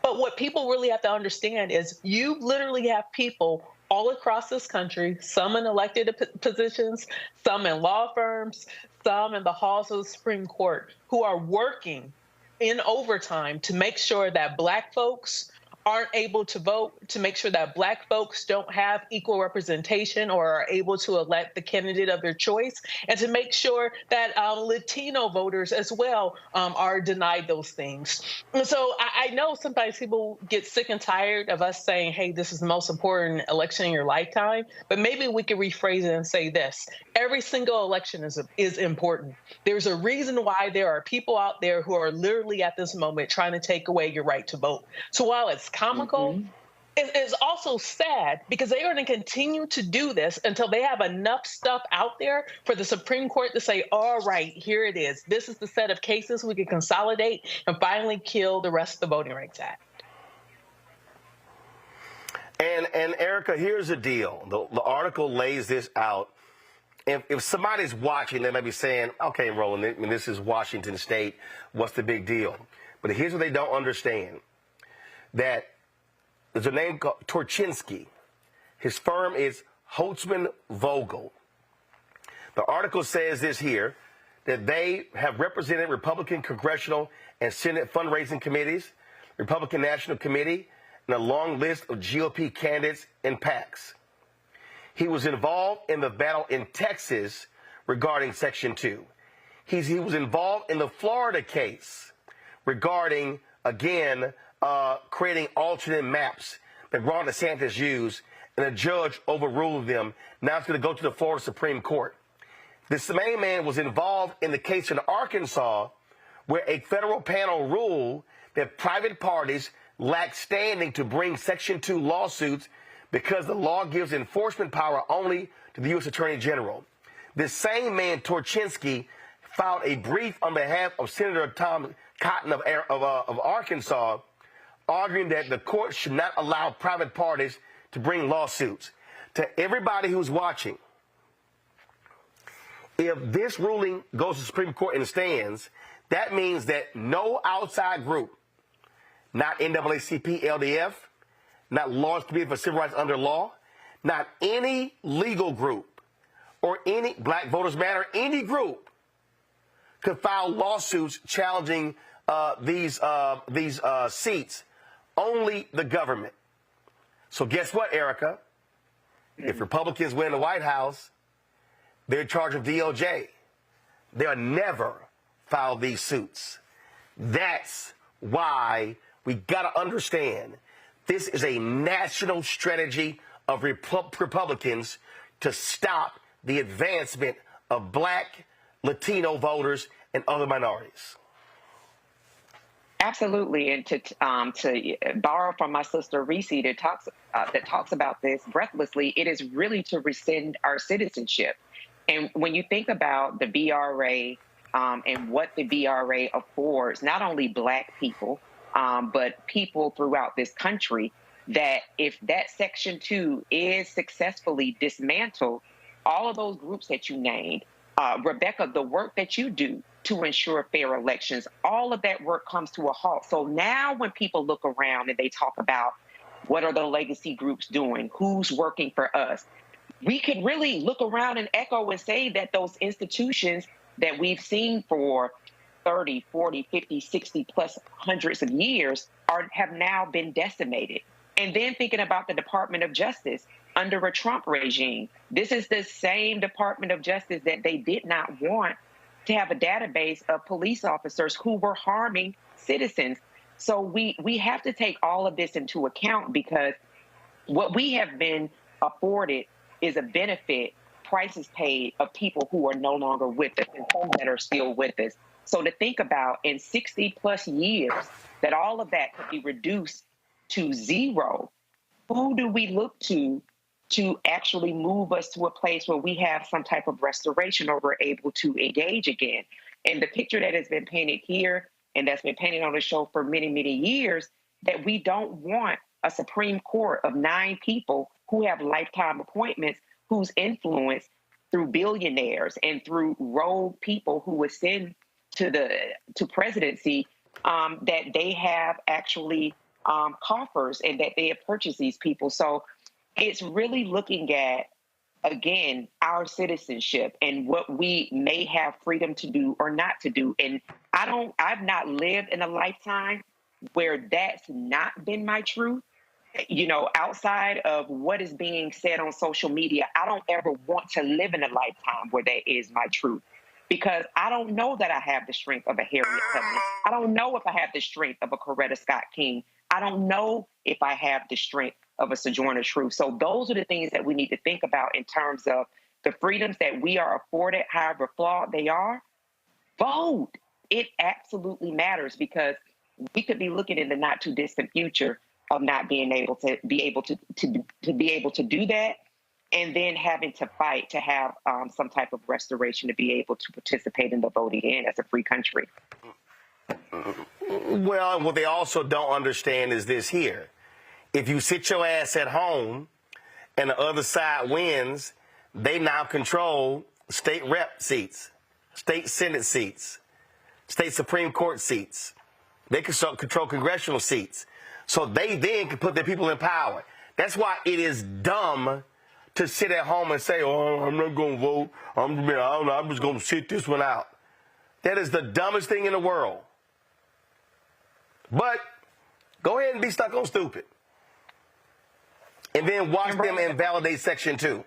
But what people really have to understand is you literally have people all across this country, some in elected positions, some in law firms, some in the halls of the Supreme Court, who are working in overtime to make sure that Black folks aren't able to vote, to make sure that Black folks don't have equal representation or are able to elect the candidate of their choice, and to make sure that Latino voters as well are denied those things. And so I know sometimes people get sick and tired of us saying, hey, this is the most important election in your lifetime, but maybe we could rephrase it and say this: every single election is important. There's a reason why there are people out there who are literally at this moment trying to take away your right to vote. So while it's comical, it is also sad because they're going to continue to do this until they have enough stuff out there for the Supreme Court to say, all right, here it is. This is the set of cases we can consolidate and finally kill the rest of the Voting Rights Act. And Erica, here's the deal. The article lays this out. If somebody's watching, they may be saying, okay, Roland, this is Washington State. What's the big deal? But here's what they don't understand. That there's a name called Torchinsky. His firm is Holtzman Vogel. The article says this here, that they have represented Republican congressional and Senate fundraising committees, Republican National Committee, and a long list of GOP candidates and PACs. He was involved in the battle in Texas regarding Section 2. He was involved in the Florida case regarding, again, creating alternate maps that Ron DeSantis used, and a judge overruled them. Now it's going to go to the Florida Supreme Court. This main man was involved in the case in Arkansas where a federal panel ruled that private parties lack standing to bring Section 2 lawsuits because the law gives enforcement power only to the U.S. Attorney General. This same man, Torchinsky, filed a brief on behalf of Senator Tom Cotton of Arkansas, arguing that the court should not allow private parties to bring lawsuits. To everybody who's watching, if this ruling goes to the Supreme Court and stands, that means that no outside group, not NAACP, LDF, not Lawyers Committee for Civil Rights Under Law, not any legal group or any Black Voters Matter, any group could file lawsuits challenging these seats. Only the government. So guess what, Erica? If Republicans win the White House, they're in charge of DOJ. They'll never file these suits. That's why we got to understand this is a national strategy of Republicans to stop the advancement of Black, Latino voters and other minorities? Absolutely, and to borrow from my sister Reese that talks about this breathlessly, it is really to rescind our citizenship. And when you think about the BRA and what the BRA affords, not only Black people, but people throughout this country, that if that Section 2 is successfully dismantled, all of those groups that you named, Rebecca, the work that you do to ensure fair elections, all of that work comes to a halt. So now when people look around and they talk about what are the legacy groups doing, who's working for us, we could really look around and echo and say that those institutions that we've seen for 30, 40, 50, 60 plus hundreds of years have now been decimated. And then thinking about the Department of Justice under a Trump regime, this is the same Department of Justice that they did not want to have a database of police officers who were harming citizens. So we have to take all of this into account, because what we have been afforded is a benefit, prices paid, of people who are no longer with us and some that are still with us. So to think about in 60 plus years that all of that could be reduced to zero, who do we look to actually move us to a place where we have some type of restoration or we're able to engage again? And the picture that has been painted here and that's been painted on the show for many, many years, that we don't want a Supreme Court of 9 people who have lifetime appointments, whose influence through billionaires and through rogue people who ascend to presidency, that they have actually coffers and that they have purchased these people. So it's really looking at, again, our citizenship and what we may have freedom to do or not to do. And I've not lived in a lifetime where that's not been my truth. You know, outside of what is being said on social media, I don't ever want to live in a lifetime where that is my truth, because I don't know that I have the strength of a Harriet Tubman. I don't know if I have the strength of a Coretta Scott King. I don't know if I have the strength of a Sojourner Truth. So those are the things that we need to think about in terms of the freedoms that we are afforded, however flawed they are. Vote. It absolutely matters, because we could be looking in the not too distant future of not being able to do that, and then having to fight to have some type of restoration to be able to participate in the voting in as a free country. Well, what they also don't understand is this here. If you sit your ass at home and the other side wins, they now control state rep seats, state Senate seats, state Supreme Court seats. They can control congressional seats. So they then can put their people in power. That's why it is dumb to sit at home and say, oh, I'm not going to vote. I'm just going to sit this one out. That is the dumbest thing in the world. But go ahead and be stuck on stupid. And then watch them invalidate Section 2.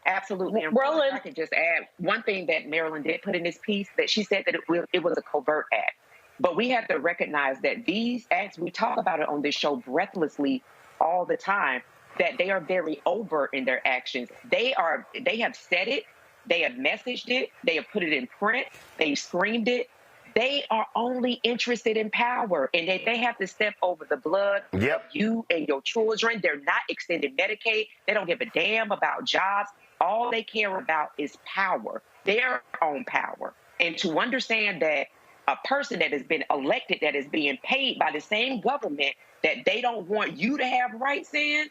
Absolutely. And Roland, I could just add one thing that Marilyn did put in this piece, that she said that it was a covert act. But we have to recognize that these acts, we talk about it on this show breathlessly all the time, that they are very overt in their actions. They have said it, they have messaged it, they have put it in print, they screamed it. They are only interested in power, and they have to step over the blood of you and your children. They're not extending Medicaid. They don't give a damn about jobs. All they care about is power, their own power. And to understand that a person that has been elected, that is being paid by the same government that they don't want you to have rights in,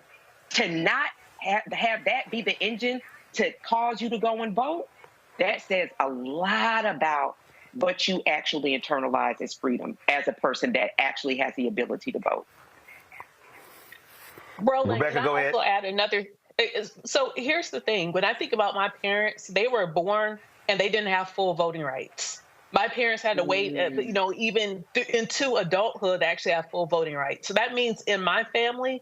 to not have that be the engine to cause you to go and vote, that says a lot about what you actually internalize as freedom as a person that actually has the ability to vote. Roland, Rebecca, go ahead. Also add another. So here's the thing. When I think about my parents, they were born and they didn't have full voting rights. My parents had to wait, even into adulthood to actually have full voting rights. So that means in my family,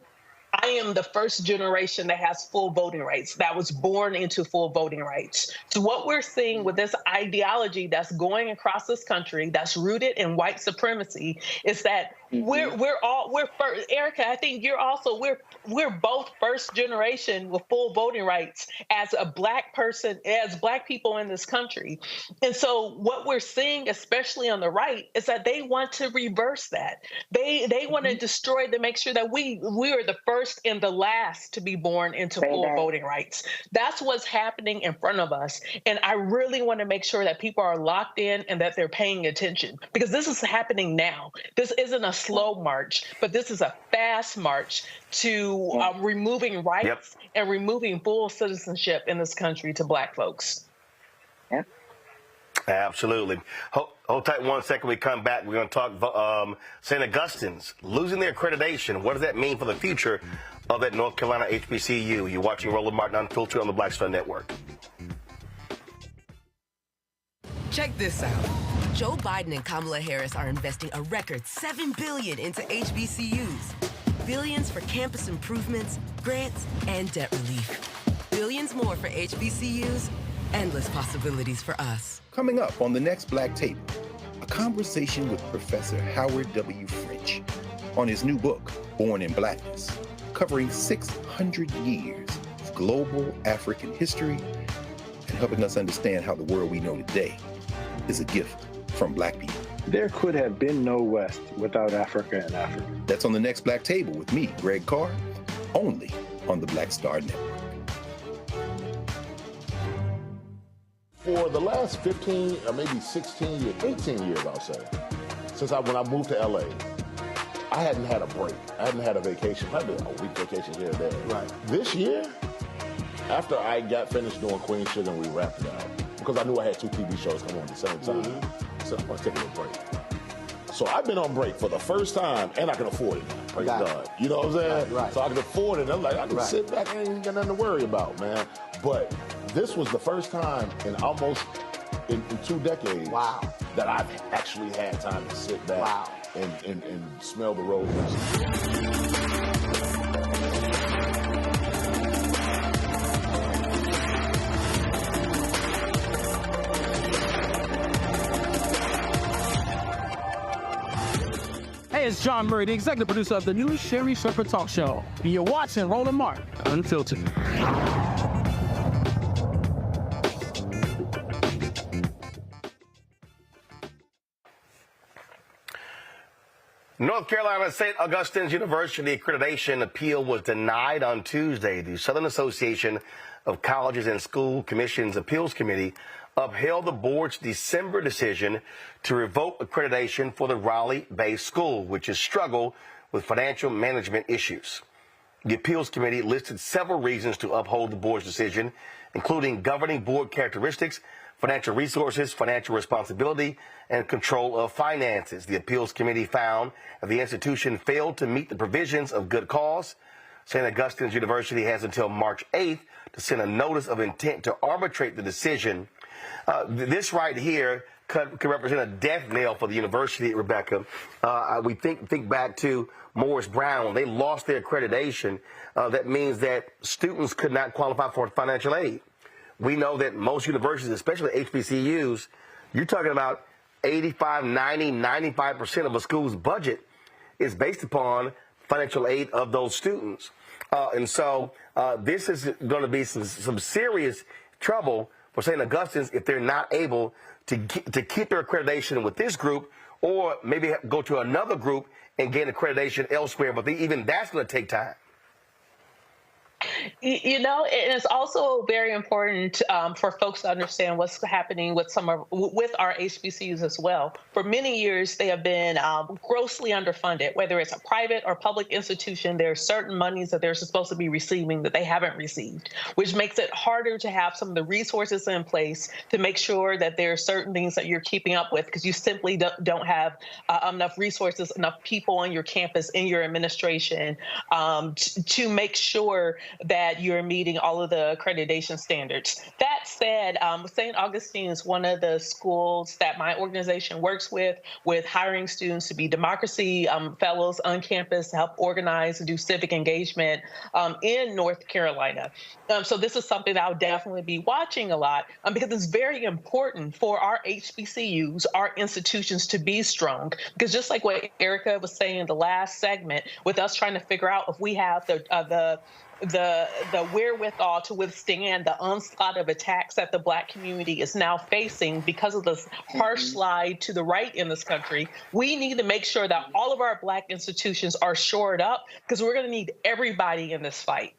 I am the first generation that has full voting rights, that was born into full voting rights. So what we're seeing with this ideology that's going across this country, that's rooted in white supremacy, is that we're first. Erica, I think you're also we're both first generation with full voting rights as a Black person, as Black people in this country. And so what we're seeing, especially on the right, is that they want to reverse that. They want to destroy to make sure that we are the first and the last to be born into full voting rights. That's what's happening in front of us. And I really want to make sure that people are locked in and that they're paying attention, because this is happening now. This isn't a slow march, but this is a fast march to removing rights and removing full citizenship in this country to Black folks. Yep. Absolutely. Hold tight 1 second. We come back. We're going to talk St. Augustine's losing their accreditation. What does that mean for the future of that North Carolina HBCU? You're watching Roland Martin Unfiltered on the Black Star Network. Check this out. Joe Biden and Kamala Harris are investing a record $7 billion into HBCUs. Billions for campus improvements, grants, and debt relief. Billions more for HBCUs. Endless possibilities for us. Coming up on the next Black Table, a conversation with Professor Howard W. French on his new book, Born in Blackness, covering 600 years of global African history and helping us understand how the world we know today is a gift from Black people. There could have been no West without Africa and Africa. That's on the next Black Table with me, Greg Carr, only on the Black Star Network. For the last 15 or maybe 16 years, 18 years, I'll say, since when I moved to LA, I hadn't had a break. I hadn't had a vacation, probably a week vacation here and there. Right. This year, after I got finished doing Queen Sugar and we wrapped it out, because I knew I had 2 TV shows coming on at the same time, so I'm gonna take a little break. So I've been on break for the first time, and I can afford it now, praise God. You know what I'm saying? Right. So I can afford it, and I'm like, I can sit back and ain't got nothing to worry about, man. But this was the first time in almost in 2 decades that I've actually had time to sit back and smell the roses. Hey, it's John Murray, the executive producer of the new Sherry Shepherd Talk Show. And you're watching Roland Martin Unfiltered. North Carolina St. Augustine's University accreditation appeal was denied on Tuesday. The Southern Association of Colleges and School Commissions Appeals Committee upheld the board's December decision to revoke accreditation for the Raleigh-based school, which has struggled with financial management issues. The appeals committee listed several reasons to uphold the board's decision, including governing board characteristics, financial resources, financial responsibility, and control of finances. The appeals committee found that the institution failed to meet the provisions of good cause. St. Augustine's University has until March 8th to send a notice of intent to arbitrate the decision. This right here could represent a death knell for the university, Rebecca. We think back to Morris Brown. When they lost their accreditation, that means that students could not qualify for financial aid. We know that most universities, especially HBCUs, you're talking about 85, 90, 95% of a school's budget is based upon financial aid of those students. And so this is going to be some serious trouble for St. Augustine's if they're not able to keep their accreditation with this group, or maybe go to another group and gain accreditation elsewhere. But even that's going to take time. You know, and it's also very important for folks to understand what's happening with with our HBCUs as well. For many years, they have been grossly underfunded. Whether it's a private or public institution, there are certain monies that they're supposed to be receiving that they haven't received, which makes it harder to have some of the resources in place to make sure that there are certain things that you're keeping up with, because you simply don't have enough resources, enough people on your campus, in your administration, to make sure that that you're meeting all of the accreditation standards. That said, St. Augustine is one of the schools that my organization works with hiring students to be democracy fellows on campus to help organize and do civic engagement in North Carolina. So this is something that I'll definitely be watching a lot because it's very important for our HBCUs, our institutions, to be strong. Because just like what Erica was saying in the last segment, with us trying to figure out if we have the wherewithal to withstand the onslaught of attacks that the Black community is now facing because of this harsh slide to the right in this country, we need to make sure that all of our Black institutions are shored up because we're going to need everybody in this fight.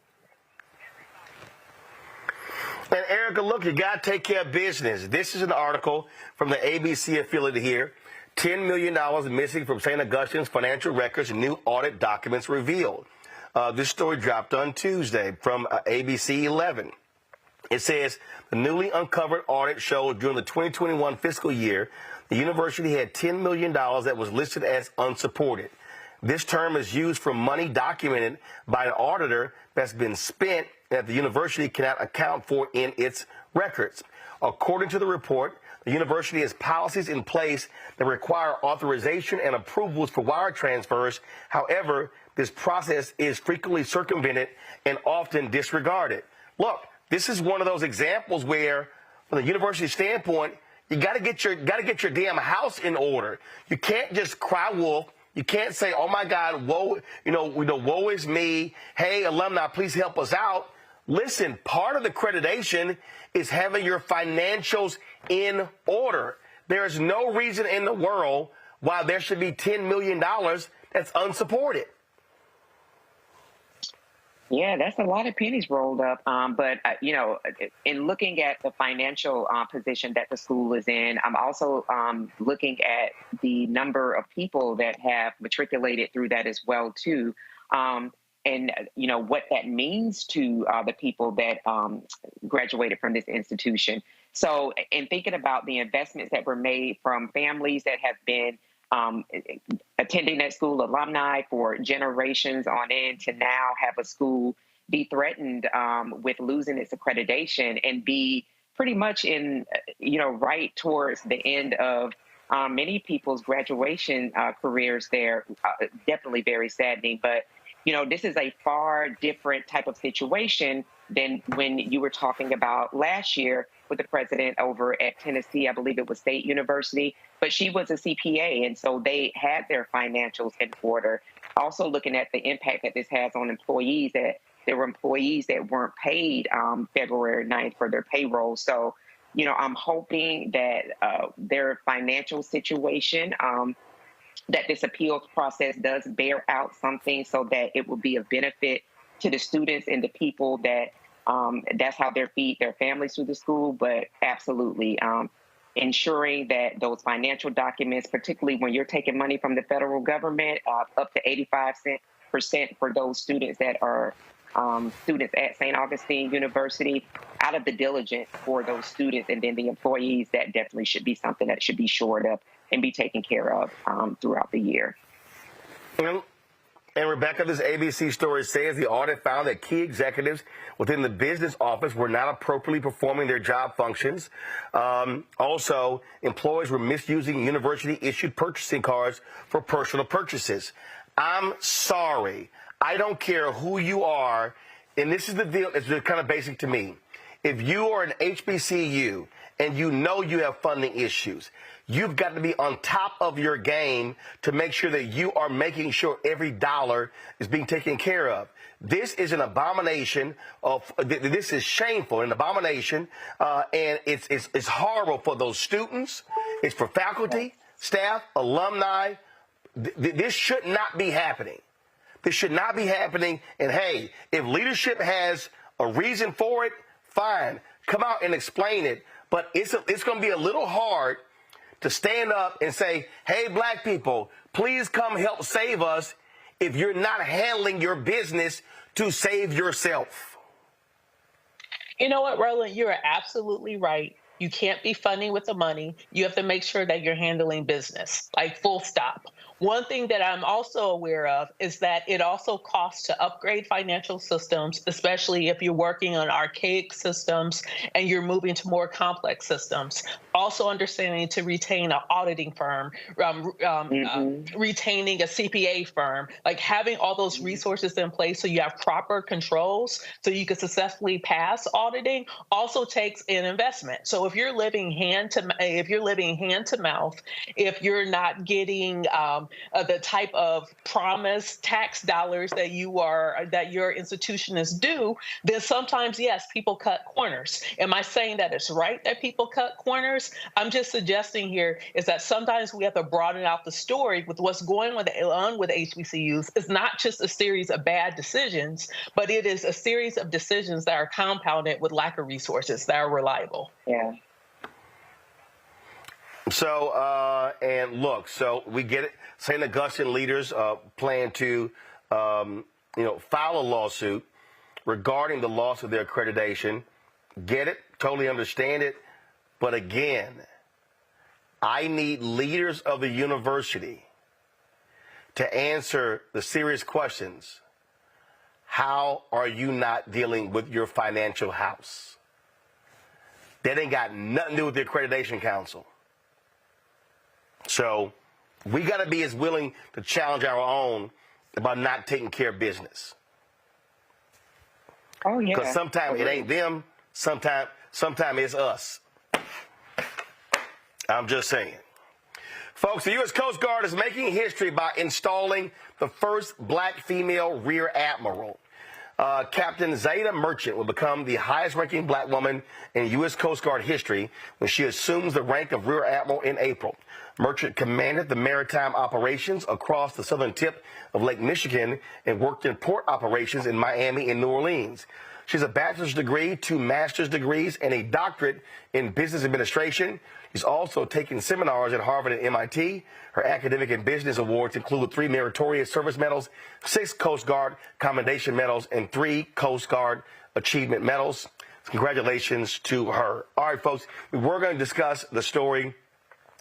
And Erica, look, you got to take care of business. This is an article from the ABC affiliate here. $10 million missing from St. Augustine's financial records and new audit documents revealed. This story dropped on Tuesday from ABC 11. It says the newly uncovered audit shows during the 2021 fiscal year, the university had $10 million that was listed as unsupported. This term is used for money documented by an auditor that's been spent that the university cannot account for in its records. According to the report, the university has policies in place that require authorization and approvals for wire transfers. However, this process is frequently circumvented and often disregarded. Look, this is one of those examples where, from the university standpoint, you got to get your damn house in order. You can't just cry wolf. You can't say, "Oh my God, woe is me. Hey, alumni, please help us out." Listen, part of the accreditation is having your financials in order. There is no reason in the world why there should be $10 million that's unsupported. Yeah, that's a lot of pennies rolled up. But in looking at the financial position that the school is in, I'm also looking at the number of people that have matriculated through that as well, too. And what that means to the people that graduated from this institution. So in thinking about the investments that were made from families that have been attending that school, alumni for generations on end, to now have a school be threatened with losing its accreditation and be pretty much in, right towards the end of many people's graduation careers there, definitely very saddening. But this is a far different type of situation than when you were talking about last year with the president over at Tennessee. I believe it was State University, but she was a CPA, and so they had their financials in order. Also looking at the impact that this has on employees, that there were employees that weren't paid February 9th for their payroll. So, I'm hoping that their financial situation, that this appeals process does bear out something so that it will be a benefit to the students and the people that that's how they feed their families through the school. But absolutely ensuring that those financial documents, particularly when you're taking money from the federal government, up to 85% for those students that are students at St. Augustine University, out of the diligence for those students and then the employees, that definitely should be something that should be shored up and be taken care of throughout the year. And Rebecca, this ABC story says the audit found that key executives within the business office were not appropriately performing their job functions. Also, employees were misusing university-issued purchasing cards for personal purchases. I'm sorry. I don't care who you are, and this is the deal. It's kind of basic to me. If you are an HBCU and you know you have funding issues, you've got to be on top of your game to make sure that you are making sure every dollar is being taken care of. This is an abomination. This is shameful, an abomination, and it's horrible for those students. It's for faculty, staff, alumni. This should not be happening. This should not be happening. And hey, if leadership has a reason for it, fine. Come out and explain it. But it's going to be a little hard to stand up and say, hey, Black people, please come help save us, if you're not handling your business to save yourself. You know what, Roland? You're absolutely right. You can't be funding with the money. You have to make sure that you're handling business, like full stop. One thing that I'm also aware of is that it also costs to upgrade financial systems, especially if you're working on archaic systems and you're moving to more complex systems. Also understanding to retain an auditing firm, retaining a CPA firm, like having all those resources in place so you have proper controls so you can successfully pass auditing also takes an investment. So if you're living hand to mouth, if you're not getting the type of promised tax dollars that your institution is due, then sometimes, yes, people cut corners. Am I saying that it's right that people cut corners? I'm just suggesting here is that sometimes we have to broaden out the story with what's going on with HBCUs. It's not just a series of bad decisions, but it is a series of decisions that are compounded with lack of resources that are reliable. Yeah. So, and look, so we get it. St. Augustine leaders plan to, file a lawsuit regarding the loss of their accreditation. Get it, totally understand it. But again, I need leaders of the university to answer the serious questions. How are you not dealing with your financial house? That ain't got nothing to do with the Accreditation Council. So we got to be as willing to challenge our own about not taking care of business. Oh, yeah. Because sometimes it ain't them, sometimes it's us. I'm just saying. Folks, the U.S. Coast Guard is making history by installing the first black female rear admiral. Captain Zaida Merchant will become the highest-ranking black woman in U.S. Coast Guard history when she assumes the rank of Rear Admiral in April. Merchant commanded the maritime operations across the southern tip of Lake Michigan and worked in port operations in Miami and New Orleans. She has a bachelor's degree, 2 master's degrees, and a doctorate in business administration. She's also taken seminars at Harvard and MIT. Her academic and business awards include 3 Meritorious Service Medals, 6 Coast Guard Commendation Medals, and 3 Coast Guard Achievement Medals. Congratulations to her. All right, folks, we were going to discuss the story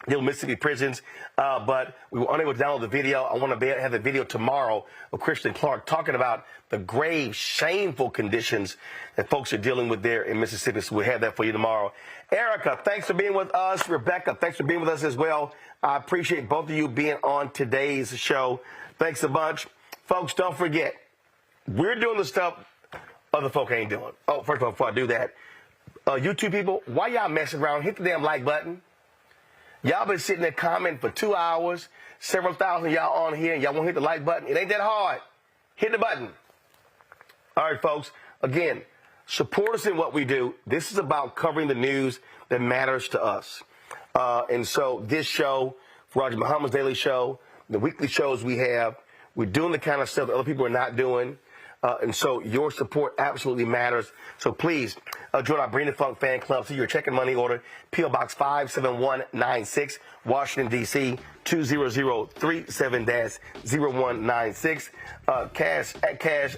dealing with Mississippi prisons, but we were unable to download the video. I want to have the video tomorrow of Christian Clark talking about the grave, shameful conditions that folks are dealing with there in Mississippi. So we'll have that for you tomorrow. Erica, thanks for being with us. Rebecca, thanks for being with us as well. I appreciate both of you being on today's show. Thanks a bunch. Folks, don't forget, we're doing the stuff other folk ain't doing. Oh, first of all, before I do that, YouTube people, why y'all messing around? Hit the damn like button. Y'all been sitting there commenting for 2 hours, several thousand y'all on here, and y'all won't hit the like button. It ain't that hard. Hit the button. All right, folks. Again, support us in what we do. This is about covering the news that matters to us. And so this show, Roger Muhammad's Daily Show, the weekly shows we have, we're doing the kind of stuff that other people are not doing. And so your support absolutely matters. So please join our Bring the Funk fan club. See your check and money order. P.O. Box 57196, Washington, D.C. 20037-0196. Cash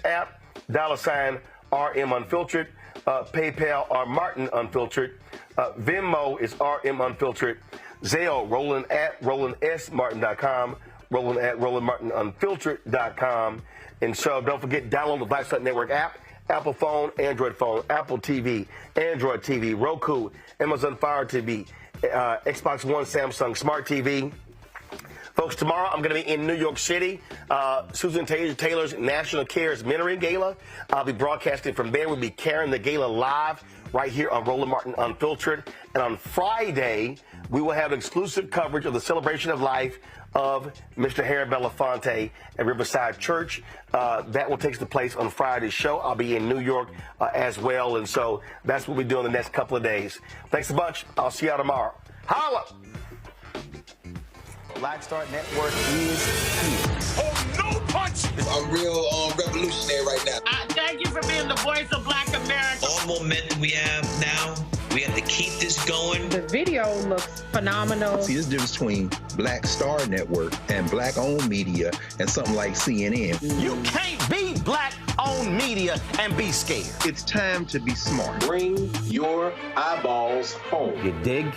App, $ RM Unfiltered. PayPal R Martin Unfiltered. Venmo is RM Unfiltered. Zelle, Roland@RolandSMartin.com. Roland@RolandMartinUnfiltered.com. And so don't forget, download the Black Star Network app, Apple phone, Android phone, Apple TV, Android TV, Roku, Amazon Fire TV, Xbox One, Samsung Smart TV. Folks, tomorrow I'm going to be in New York City, Susan Taylor's National Cares Mentoring Gala. I'll be broadcasting from there. We'll be carrying the gala live right here on Roland Martin Unfiltered. And on Friday, we will have exclusive coverage of the celebration of life of Mr. Harry Belafonte at Riverside Church. That will take place on Friday's show. I'll be in New York as well. And so that's what we're doing the next couple of days. Thanks a bunch. I'll see y'all tomorrow. Holla! Black Star Network is here. Oh, no punch! I'm real revolutionary right now. Thank you for being the voice of Black America. All momentum we have now, we have to keep this going. The video looks phenomenal. See, this difference between Black Star Network and black-owned media and something like CNN. You can't be black-owned media and be scared. It's time to be smart. Bring your eyeballs home. You dig?